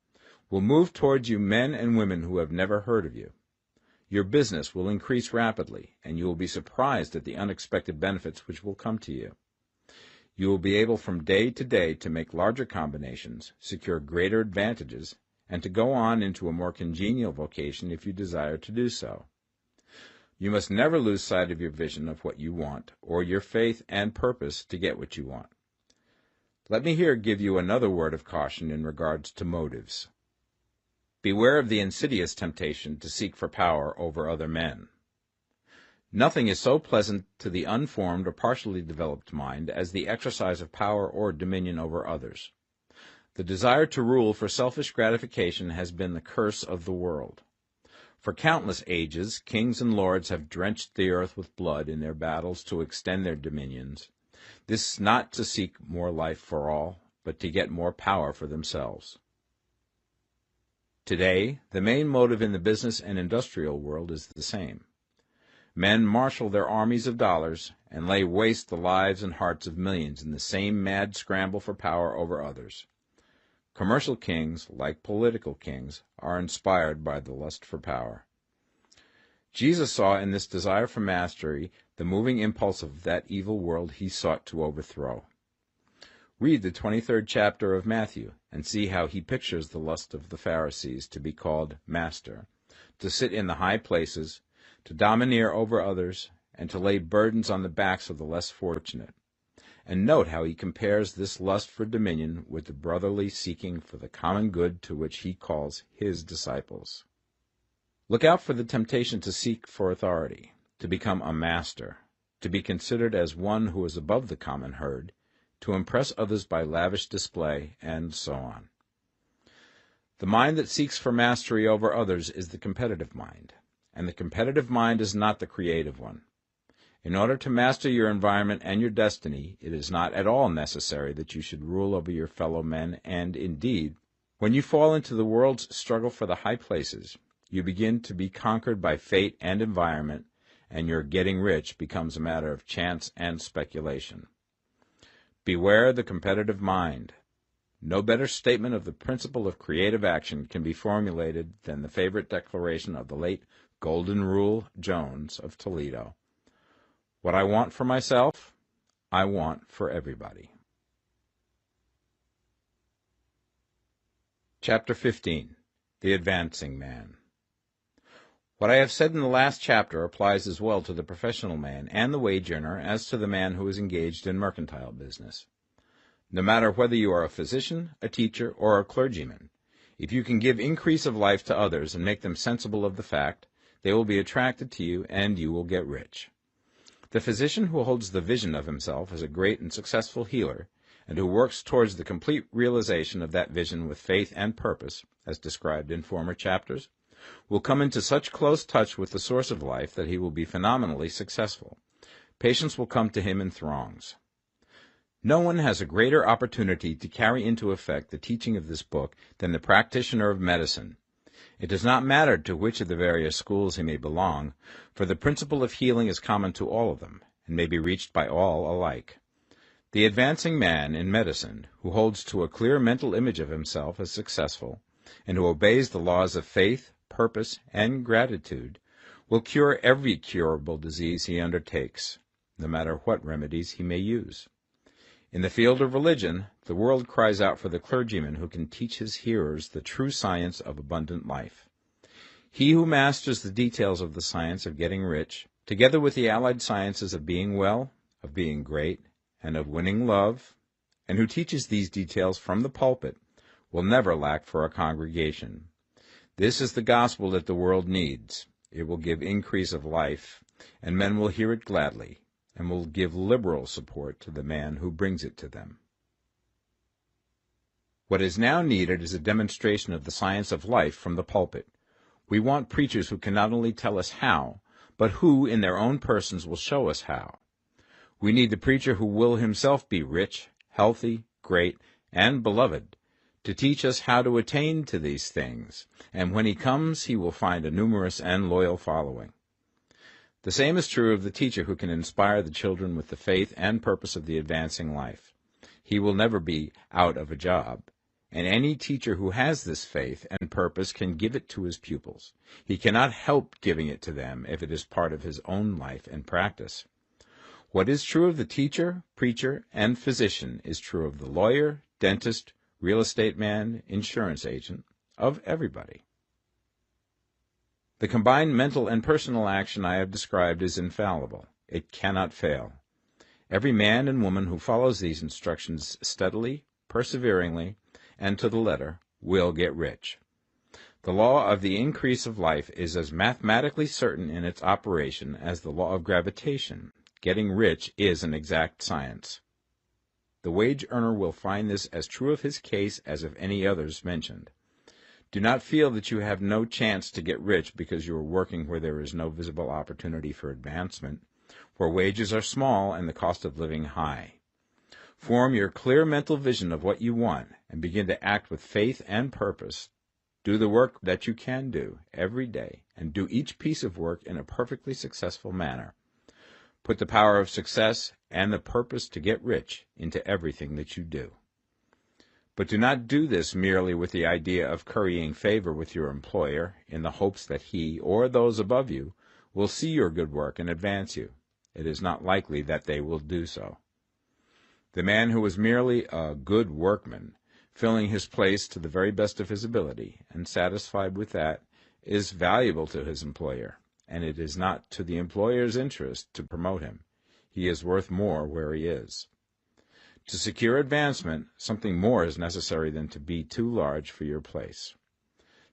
will move towards you men and women who have never heard of you. Your business will increase rapidly, and you will be surprised at the unexpected benefits which will come to you. You will be able from day to day to make larger combinations, secure greater advantages, and to go on into a more congenial vocation if you desire to do so. You must never lose sight of your vision of what you want, or your faith and purpose to get what you want. Let me here give you another word of caution in regards to motives. Beware of the insidious temptation to seek for power over other men. Nothing is so pleasant to the unformed or partially developed mind as the exercise of power or dominion over others. The desire to rule for selfish gratification has been the curse of the world. For countless ages, kings and lords have drenched the earth with blood in their battles to extend their dominions, this not to seek more life for all, but to get more power for themselves. Today, the main motive in the business and industrial world is the same. Men marshal their armies of dollars and lay waste the lives and hearts of millions in the same mad scramble for power over others. Commercial kings, like political kings, are inspired by the lust for power. Jesus saw in this desire for mastery the moving impulse of that evil world he sought to overthrow. Read the 23rd chapter of Matthew and see how he pictures the lust of the Pharisees to be called master, to sit in the high places, to domineer over others, and to lay burdens on the backs of the less fortunate. And note how he compares this lust for dominion with the brotherly seeking for the common good to which he calls his disciples. Look out for the temptation to seek for authority, to become a master, to be considered as one who is above the common herd, to impress others by lavish display, and so on. The mind that seeks for mastery over others is the competitive mind, and the competitive mind is not the creative one. In order to master your environment and your destiny, it is not at all necessary that you should rule over your fellow men, and indeed, when you fall into the world's struggle for the high places, you begin to be conquered by fate and environment, and your getting rich becomes a matter of chance and speculation. Beware the competitive mind. No better statement of the principle of creative action can be formulated than the favorite declaration of the late Golden Rule Jones of Toledo. What I want for myself, I want for everybody. Chapter 15. The Advancing Man. What I have said in the last chapter applies as well to the professional man and the wage earner as to the man who is engaged in mercantile business. No matter whether you are a physician, a teacher, or a clergyman, if you can give increase of life to others and make them sensible of the fact, they will be attracted to you and you will get rich. The physician who holds the vision of himself as a great and successful healer, and who works towards the complete realization of that vision with faith and purpose, as described in former chapters, will come into such close touch with the source of life that he will be phenomenally successful. Patients will come to him in throngs. No one has a greater opportunity to carry into effect the teaching of this book than the practitioner of medicine. It does not matter to which of the various schools he may belong, for the principle of healing is common to all of them, and may be reached by all alike. The advancing man in medicine, who holds to a clear mental image of himself as successful, and who obeys the laws of faith, purpose, and gratitude, will cure every curable disease he undertakes, no matter what remedies he may use. In the field of religion, the world cries out for the clergyman who can teach his hearers the true science of abundant life. He who masters the details of the science of getting rich, together with the allied sciences of being well, of being great, and of winning love, and who teaches these details from the pulpit, will never lack for a congregation. This is the gospel that the world needs. It will give increase of life, and men will hear it gladly, and will give liberal support to the man who brings it to them. What is now needed is a demonstration of the science of life from the pulpit. We want preachers who can not only tell us how, but who, in their own persons, will show us how. We need the preacher who will himself be rich, healthy, great, and beloved, to teach us how to attain to these things, and when he comes he will find a numerous and loyal following. The same is true of the teacher who can inspire the children with the faith and purpose of the advancing life. He will never be out of a job. And any teacher who has this faith and purpose can give it to his pupils. He cannot help giving it to them if it is part of his own life and practice. What is true of the teacher, preacher, and physician is true of the lawyer, dentist, real estate man, insurance agent, of everybody. The combined mental and personal action I have described is infallible. It cannot fail. Every man and woman who follows these instructions steadily, perseveringly, and to the letter will get rich. The law of the increase of life is as mathematically certain in its operation as the law of gravitation. Getting rich is an exact science. The wage earner will find this as true of his case as of any others mentioned. Do not feel that you have no chance to get rich because you are working where there is no visible opportunity for advancement, where wages are small and the cost of living high. Form your clear mental vision of what you want and begin to act with faith and purpose. Do the work that you can do every day and do each piece of work in a perfectly successful manner. Put the power of success and the purpose to get rich into everything that you do. But do not do this merely with the idea of currying favor with your employer in the hopes that he or those above you will see your good work and advance you. It is not likely that they will do so. The man who is merely a good workman, filling his place to the very best of his ability, and satisfied with that, is valuable to his employer, and it is not to the employer's interest to promote him. He is worth more where he is. To secure advancement, something more is necessary than to be too large for your place.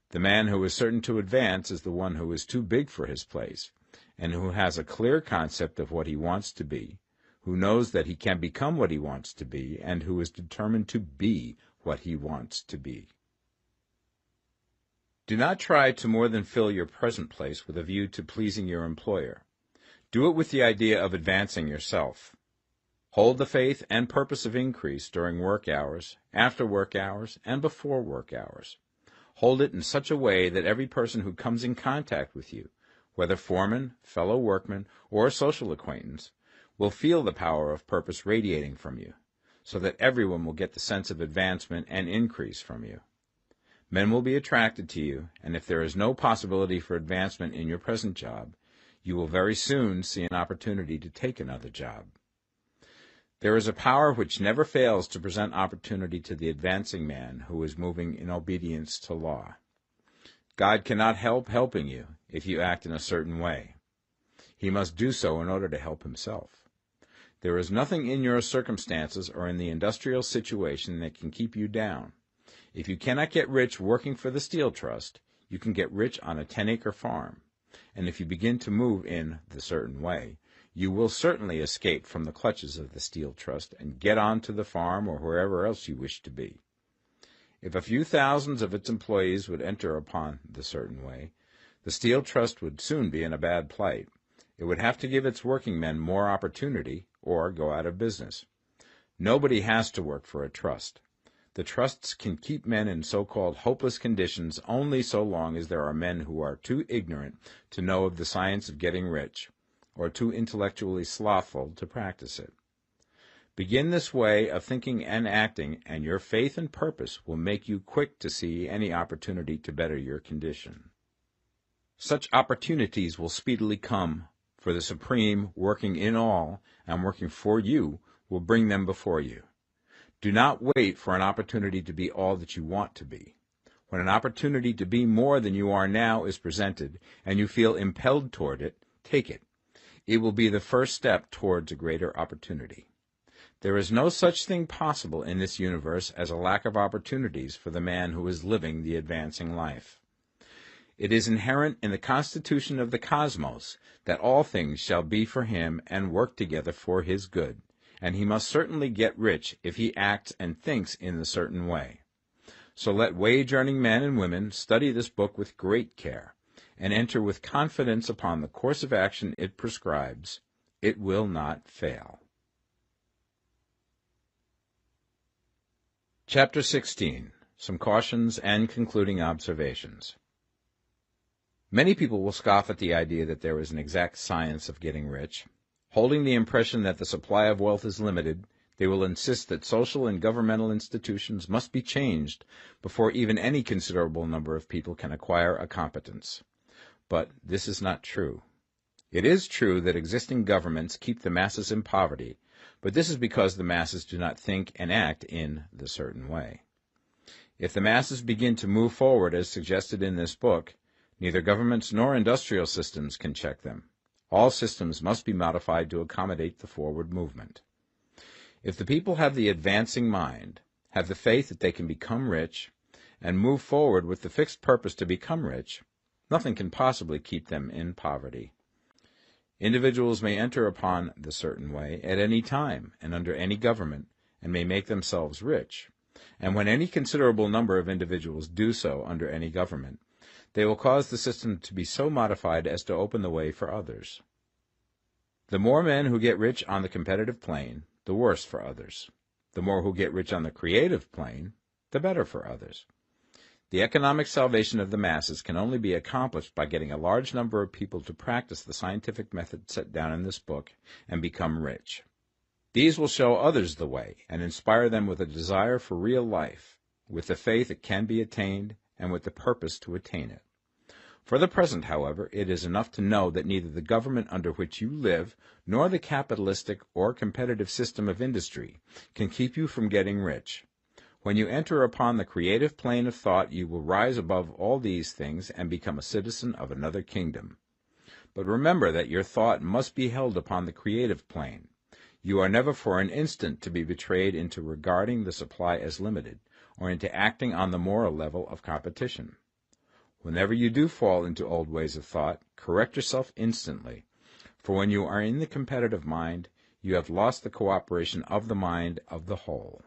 The man who is certain to advance is the one who is too big for his place, and who has a clear concept of what he wants to be, who knows that he can become what he wants to be, and who is determined to be what he wants to be. Do not try to more than fill your present place with a view to pleasing your employer. Do it with the idea of advancing yourself. Hold the faith and purpose of increase during work hours, after work hours, and before work hours. Hold it in such a way that every person who comes in contact with you, whether foreman, fellow workman, or social acquaintance, will feel the power of purpose radiating from you, so that everyone will get the sense of advancement and increase from you. Men will be attracted to you, and if there is no possibility for advancement in your present job, you will very soon see an opportunity to take another job. There is a power which never fails to present opportunity to the advancing man who is moving in obedience to law. God cannot help helping you if you act in a certain way. He must do so in order to help himself. There is nothing in your circumstances or in the industrial situation that can keep you down. If you cannot get rich working for the Steel Trust, you can get rich on a 10-acre farm. And if you begin to move in the certain way, you will certainly escape from the clutches of the Steel Trust and get on to the farm or wherever else you wish to be. If a few thousands of its employees would enter upon the certain way, the Steel Trust would soon be in a bad plight. It would have to give its working men more opportunity or go out of business. Nobody has to work for a trust. The trusts can keep men in so-called hopeless conditions only so long as there are men who are too ignorant to know of the science of getting rich, or too intellectually slothful to practice it. Begin this way of thinking and acting, and your faith and purpose will make you quick to see any opportunity to better your condition. Such opportunities will speedily come, for the Supreme, working in all and working for you, will bring them before you. Do not wait for an opportunity to be all that you want to be. When an opportunity to be more than you are now is presented, and you feel impelled toward it, take it. It will be the first step towards a greater opportunity. There is no such thing possible in this universe as a lack of opportunities for the man who is living the advancing life. It is inherent in the constitution of the cosmos that all things shall be for him and work together for his good, and he must certainly get rich if he acts and thinks in the certain way. So let wage-earning men and women study this book with great care, and enter with confidence upon the course of action it prescribes. It will not fail. Chapter 16. Some Cautions and Concluding Observations. Many people will scoff at the idea that there is an exact science of getting rich. Holding the impression that the supply of wealth is limited, they will insist that social and governmental institutions must be changed before even any considerable number of people can acquire a competence. But this is not true. It is true that existing governments keep the masses in poverty, but this is because the masses do not think and act in the certain way. If the masses begin to move forward as suggested in this book, neither governments nor industrial systems can check them. All systems must be modified to accommodate the forward movement. If the people have the advancing mind, have the faith that they can become rich, and move forward with the fixed purpose to become rich, nothing can possibly keep them in poverty. Individuals may enter upon the certain way at any time and under any government, and may make themselves rich. And when any considerable number of individuals do so under any government, they will cause the system to be so modified as to open the way for others. The more men who get rich on the competitive plane, the worse for others. The more who get rich on the creative plane, the better for others. The economic salvation of the masses can only be accomplished by getting a large number of people to practice the scientific method set down in this book and become rich. These will show others the way and inspire them with a desire for real life, with the faith it can be attained, and with the purpose to attain it. For the present, however, it is enough to know that neither the government under which you live nor the capitalistic or competitive system of industry can keep you from getting rich. When you enter upon the creative plane of thought, you will rise above all these things and become a citizen of another kingdom. But remember that your thought must be held upon the creative plane. You are never for an instant to be betrayed into regarding the supply as limited, or into acting on the moral level of competition. Whenever you do fall into old ways of thought, correct yourself instantly, for when you are in the competitive mind, you have lost the cooperation of the mind of the whole.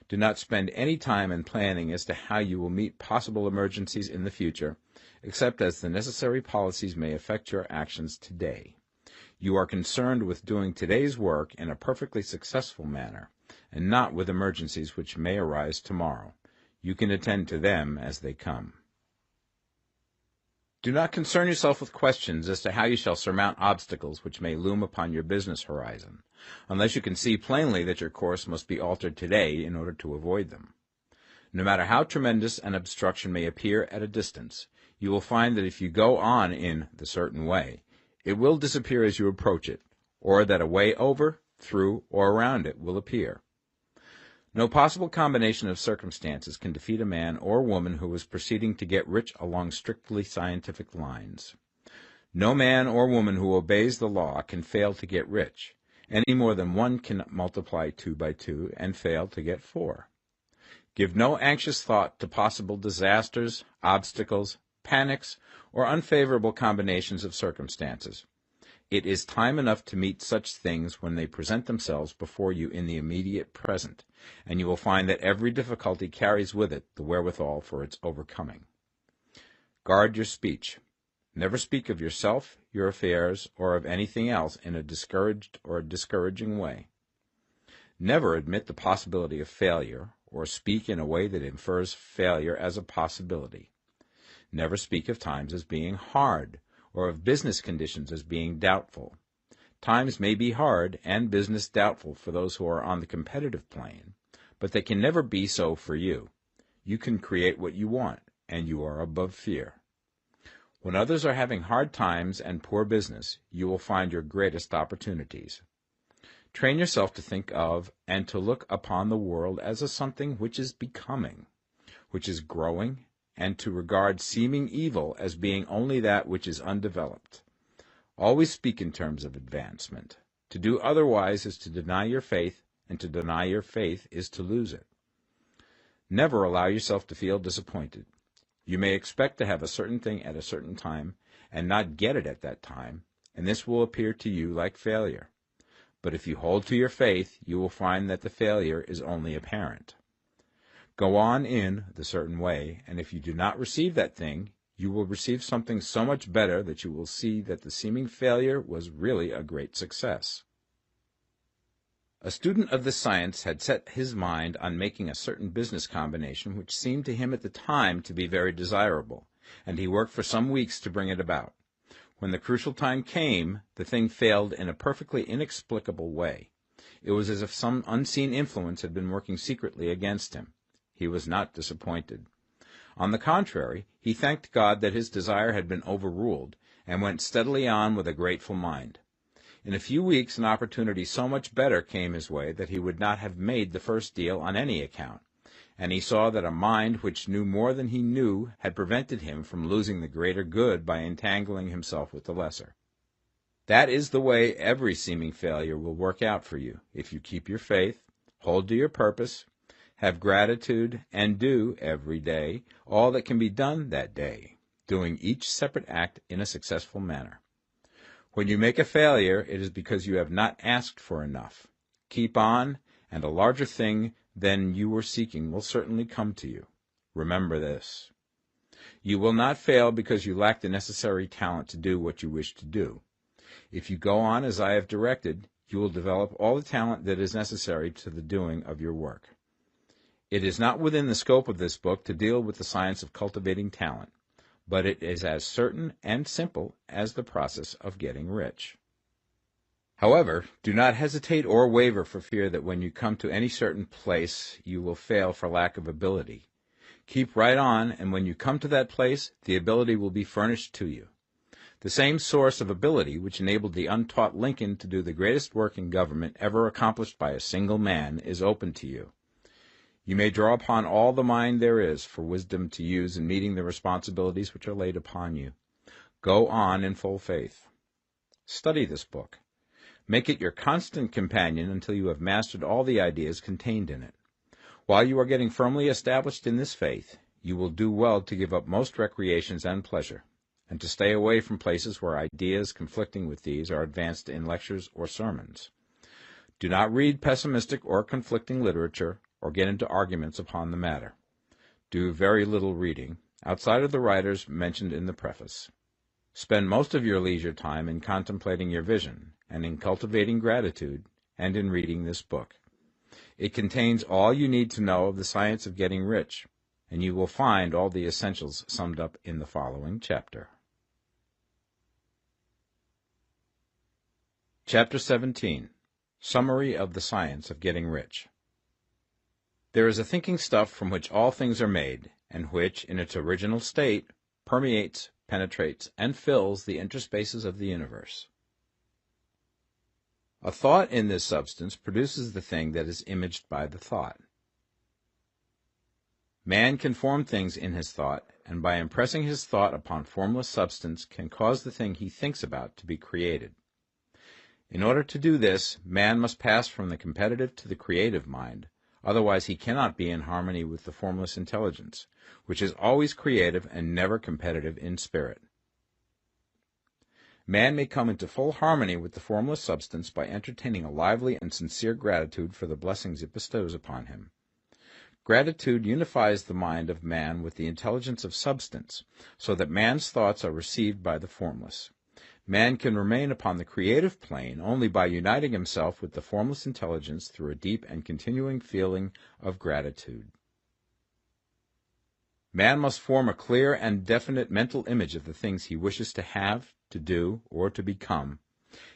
Do not spend any time in planning as to how you will meet possible emergencies in the future, except as the necessary policies may affect your actions today. You are concerned with doing today's work in a perfectly successful manner, and not with emergencies which may arise tomorrow. You can attend to them as they come. Do not concern yourself with questions as to how you shall surmount obstacles which may loom upon your business horizon, unless you can see plainly that your course must be altered today in order to avoid them. No matter how tremendous an obstruction may appear at a distance, you will find that if you go on in the certain way, it will disappear as you approach it, or that a way over, through, or around it will appear. No possible combination of circumstances can defeat a man or woman who is proceeding to get rich along strictly scientific lines. No man or woman who obeys the law can fail to get rich, any more than one can multiply 2 by 2 and fail to get 4. Give no anxious thought to possible disasters, obstacles, panics, or unfavorable combinations of circumstances. It is time enough to meet such things when they present themselves before you in the immediate present, and you will find that every difficulty carries with it the wherewithal for its overcoming. Guard your speech. Never speak of yourself, your affairs, or of anything else in a discouraged or discouraging way. Never admit the possibility of failure, or speak in a way that infers failure as a possibility. Never speak of times as being hard, or of business conditions as being doubtful. Times may be hard and business doubtful for those who are on the competitive plane, but they can never be so for you. You can create what you want, and you are above fear. When others are having hard times and poor business, you will find your greatest opportunities. Train yourself to think of and to look upon the world as a something which is becoming, which is growing, and to regard seeming evil as being only that which is undeveloped. Always speak in terms of advancement. To do otherwise is to deny your faith, and to deny your faith is to lose it. Never allow yourself to feel disappointed. You may expect to have a certain thing at a certain time, and not get it at that time, and this will appear to you like failure. But if you hold to your faith, you will find that the failure is only apparent. Go on in the certain way, and if you do not receive that thing, you will receive something so much better that you will see that the seeming failure was really a great success. A student of this science had set his mind on making a certain business combination which seemed to him at the time to be very desirable, and he worked for some weeks to bring it about. When the crucial time came, the thing failed in a perfectly inexplicable way. It was as if some unseen influence had been working secretly against him. He was not disappointed. On the contrary, he thanked God that his desire had been overruled, and went steadily on with a grateful mind. In a few weeks an opportunity so much better came his way that he would not have made the first deal on any account, and he saw that a mind which knew more than he knew had prevented him from losing the greater good by entangling himself with the lesser. That is the way every seeming failure will work out for you, if you keep your faith, hold to your purpose, have gratitude, and do, every day, all that can be done that day, doing each separate act in a successful manner. When you make a failure, it is because you have not asked for enough. Keep on, and a larger thing than you were seeking will certainly come to you. Remember this. You will not fail because you lack the necessary talent to do what you wish to do. If you go on as I have directed, you will develop all the talent that is necessary to the doing of your work. It is not within the scope of this book to deal with the science of cultivating talent, but it is as certain and simple as the process of getting rich. However, do not hesitate or waver for fear that when you come to any certain place you will fail for lack of ability. Keep right on, and when you come to that place, the ability will be furnished to you. The same source of ability which enabled the untaught Lincoln to do the greatest work in government ever accomplished by a single man is open to you. You may draw upon all the mind there is for wisdom to use in meeting the responsibilities which are laid upon you. Go on in full faith. Study this book. Make it your constant companion until you have mastered all the ideas contained in it. While you are getting firmly established in this faith, you will do well to give up most recreations and pleasure, and to stay away from places where ideas conflicting with these are advanced in lectures or sermons. Do not read pessimistic or conflicting literature, or get into arguments upon the matter. Do very little reading, outside of the writers mentioned in the preface. Spend most of your leisure time in contemplating your vision, and in cultivating gratitude, and in reading this book. It contains all you need to know of the science of getting rich, and you will find all the essentials summed up in the following chapter. Chapter 17. Summary of the Science of Getting Rich. There is a thinking stuff from which all things are made, and which, in its original state, permeates, penetrates, and fills the interspaces of the universe. A thought in this substance produces the thing that is imaged by the thought. Man can form things in his thought, and by impressing his thought upon formless substance can cause the thing he thinks about to be created. In order to do this, man must pass from the competitive to the creative mind, otherwise he cannot be in harmony with the formless intelligence, which is always creative and never competitive in spirit. Man may come into full harmony with the formless substance by entertaining a lively and sincere gratitude for the blessings it bestows upon him. Gratitude unifies the mind of man with the intelligence of substance, so that man's thoughts are received by the formless. Man can remain upon the creative plane only by uniting himself with the formless intelligence through a deep and continuing feeling of gratitude. Man must form a clear and definite mental image of the things he wishes to have, to do, or to become,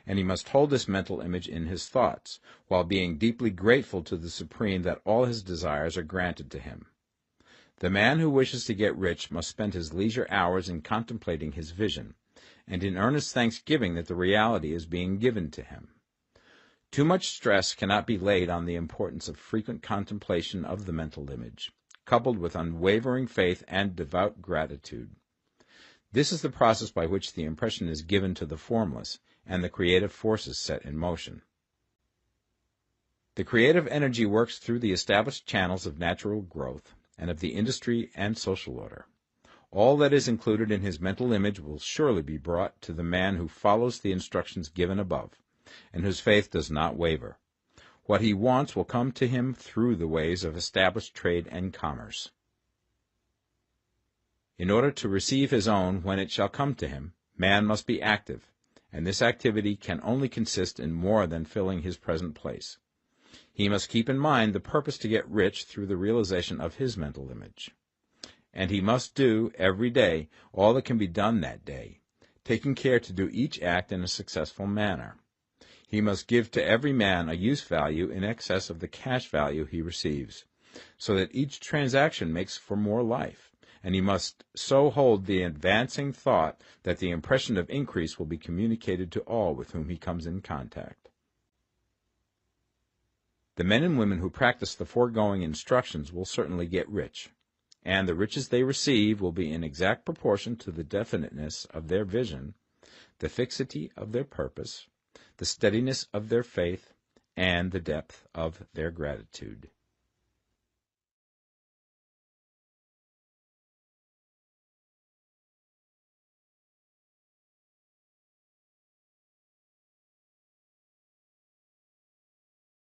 and he must hold this mental image in his thoughts, while being deeply grateful to the Supreme that all his desires are granted to him. The man who wishes to get rich must spend his leisure hours in contemplating his vision, and in earnest thanksgiving that the reality is being given to him. Too much stress cannot be laid on the importance of frequent contemplation of the mental image, coupled with unwavering faith and devout gratitude. This is the process by which the impression is given to the formless, and the creative forces set in motion. The creative energy works through the established channels of natural growth, and of the industry and social order. All that is included in his mental image will surely be brought to the man who follows the instructions given above, and whose faith does not waver. What he wants will come to him through the ways of established trade and commerce. In order to receive his own when it shall come to him, man must be active, and this activity can only consist in more than filling his present place. He must keep in mind the purpose to get rich through the realization of his mental image. and he must do every day all that can be done that day, taking care to do each act in a successful manner. He must give to every man a use value in excess of the cash value he receives, so that each transaction makes for more life, and he must so hold the advancing thought that the impression of increase will be communicated to all with whom he comes in contact. The men and women who practice the foregoing instructions will certainly get rich, and the riches they receive will be in exact proportion to the definiteness of their vision, the fixity of their purpose, the steadiness of their faith, and the depth of their gratitude.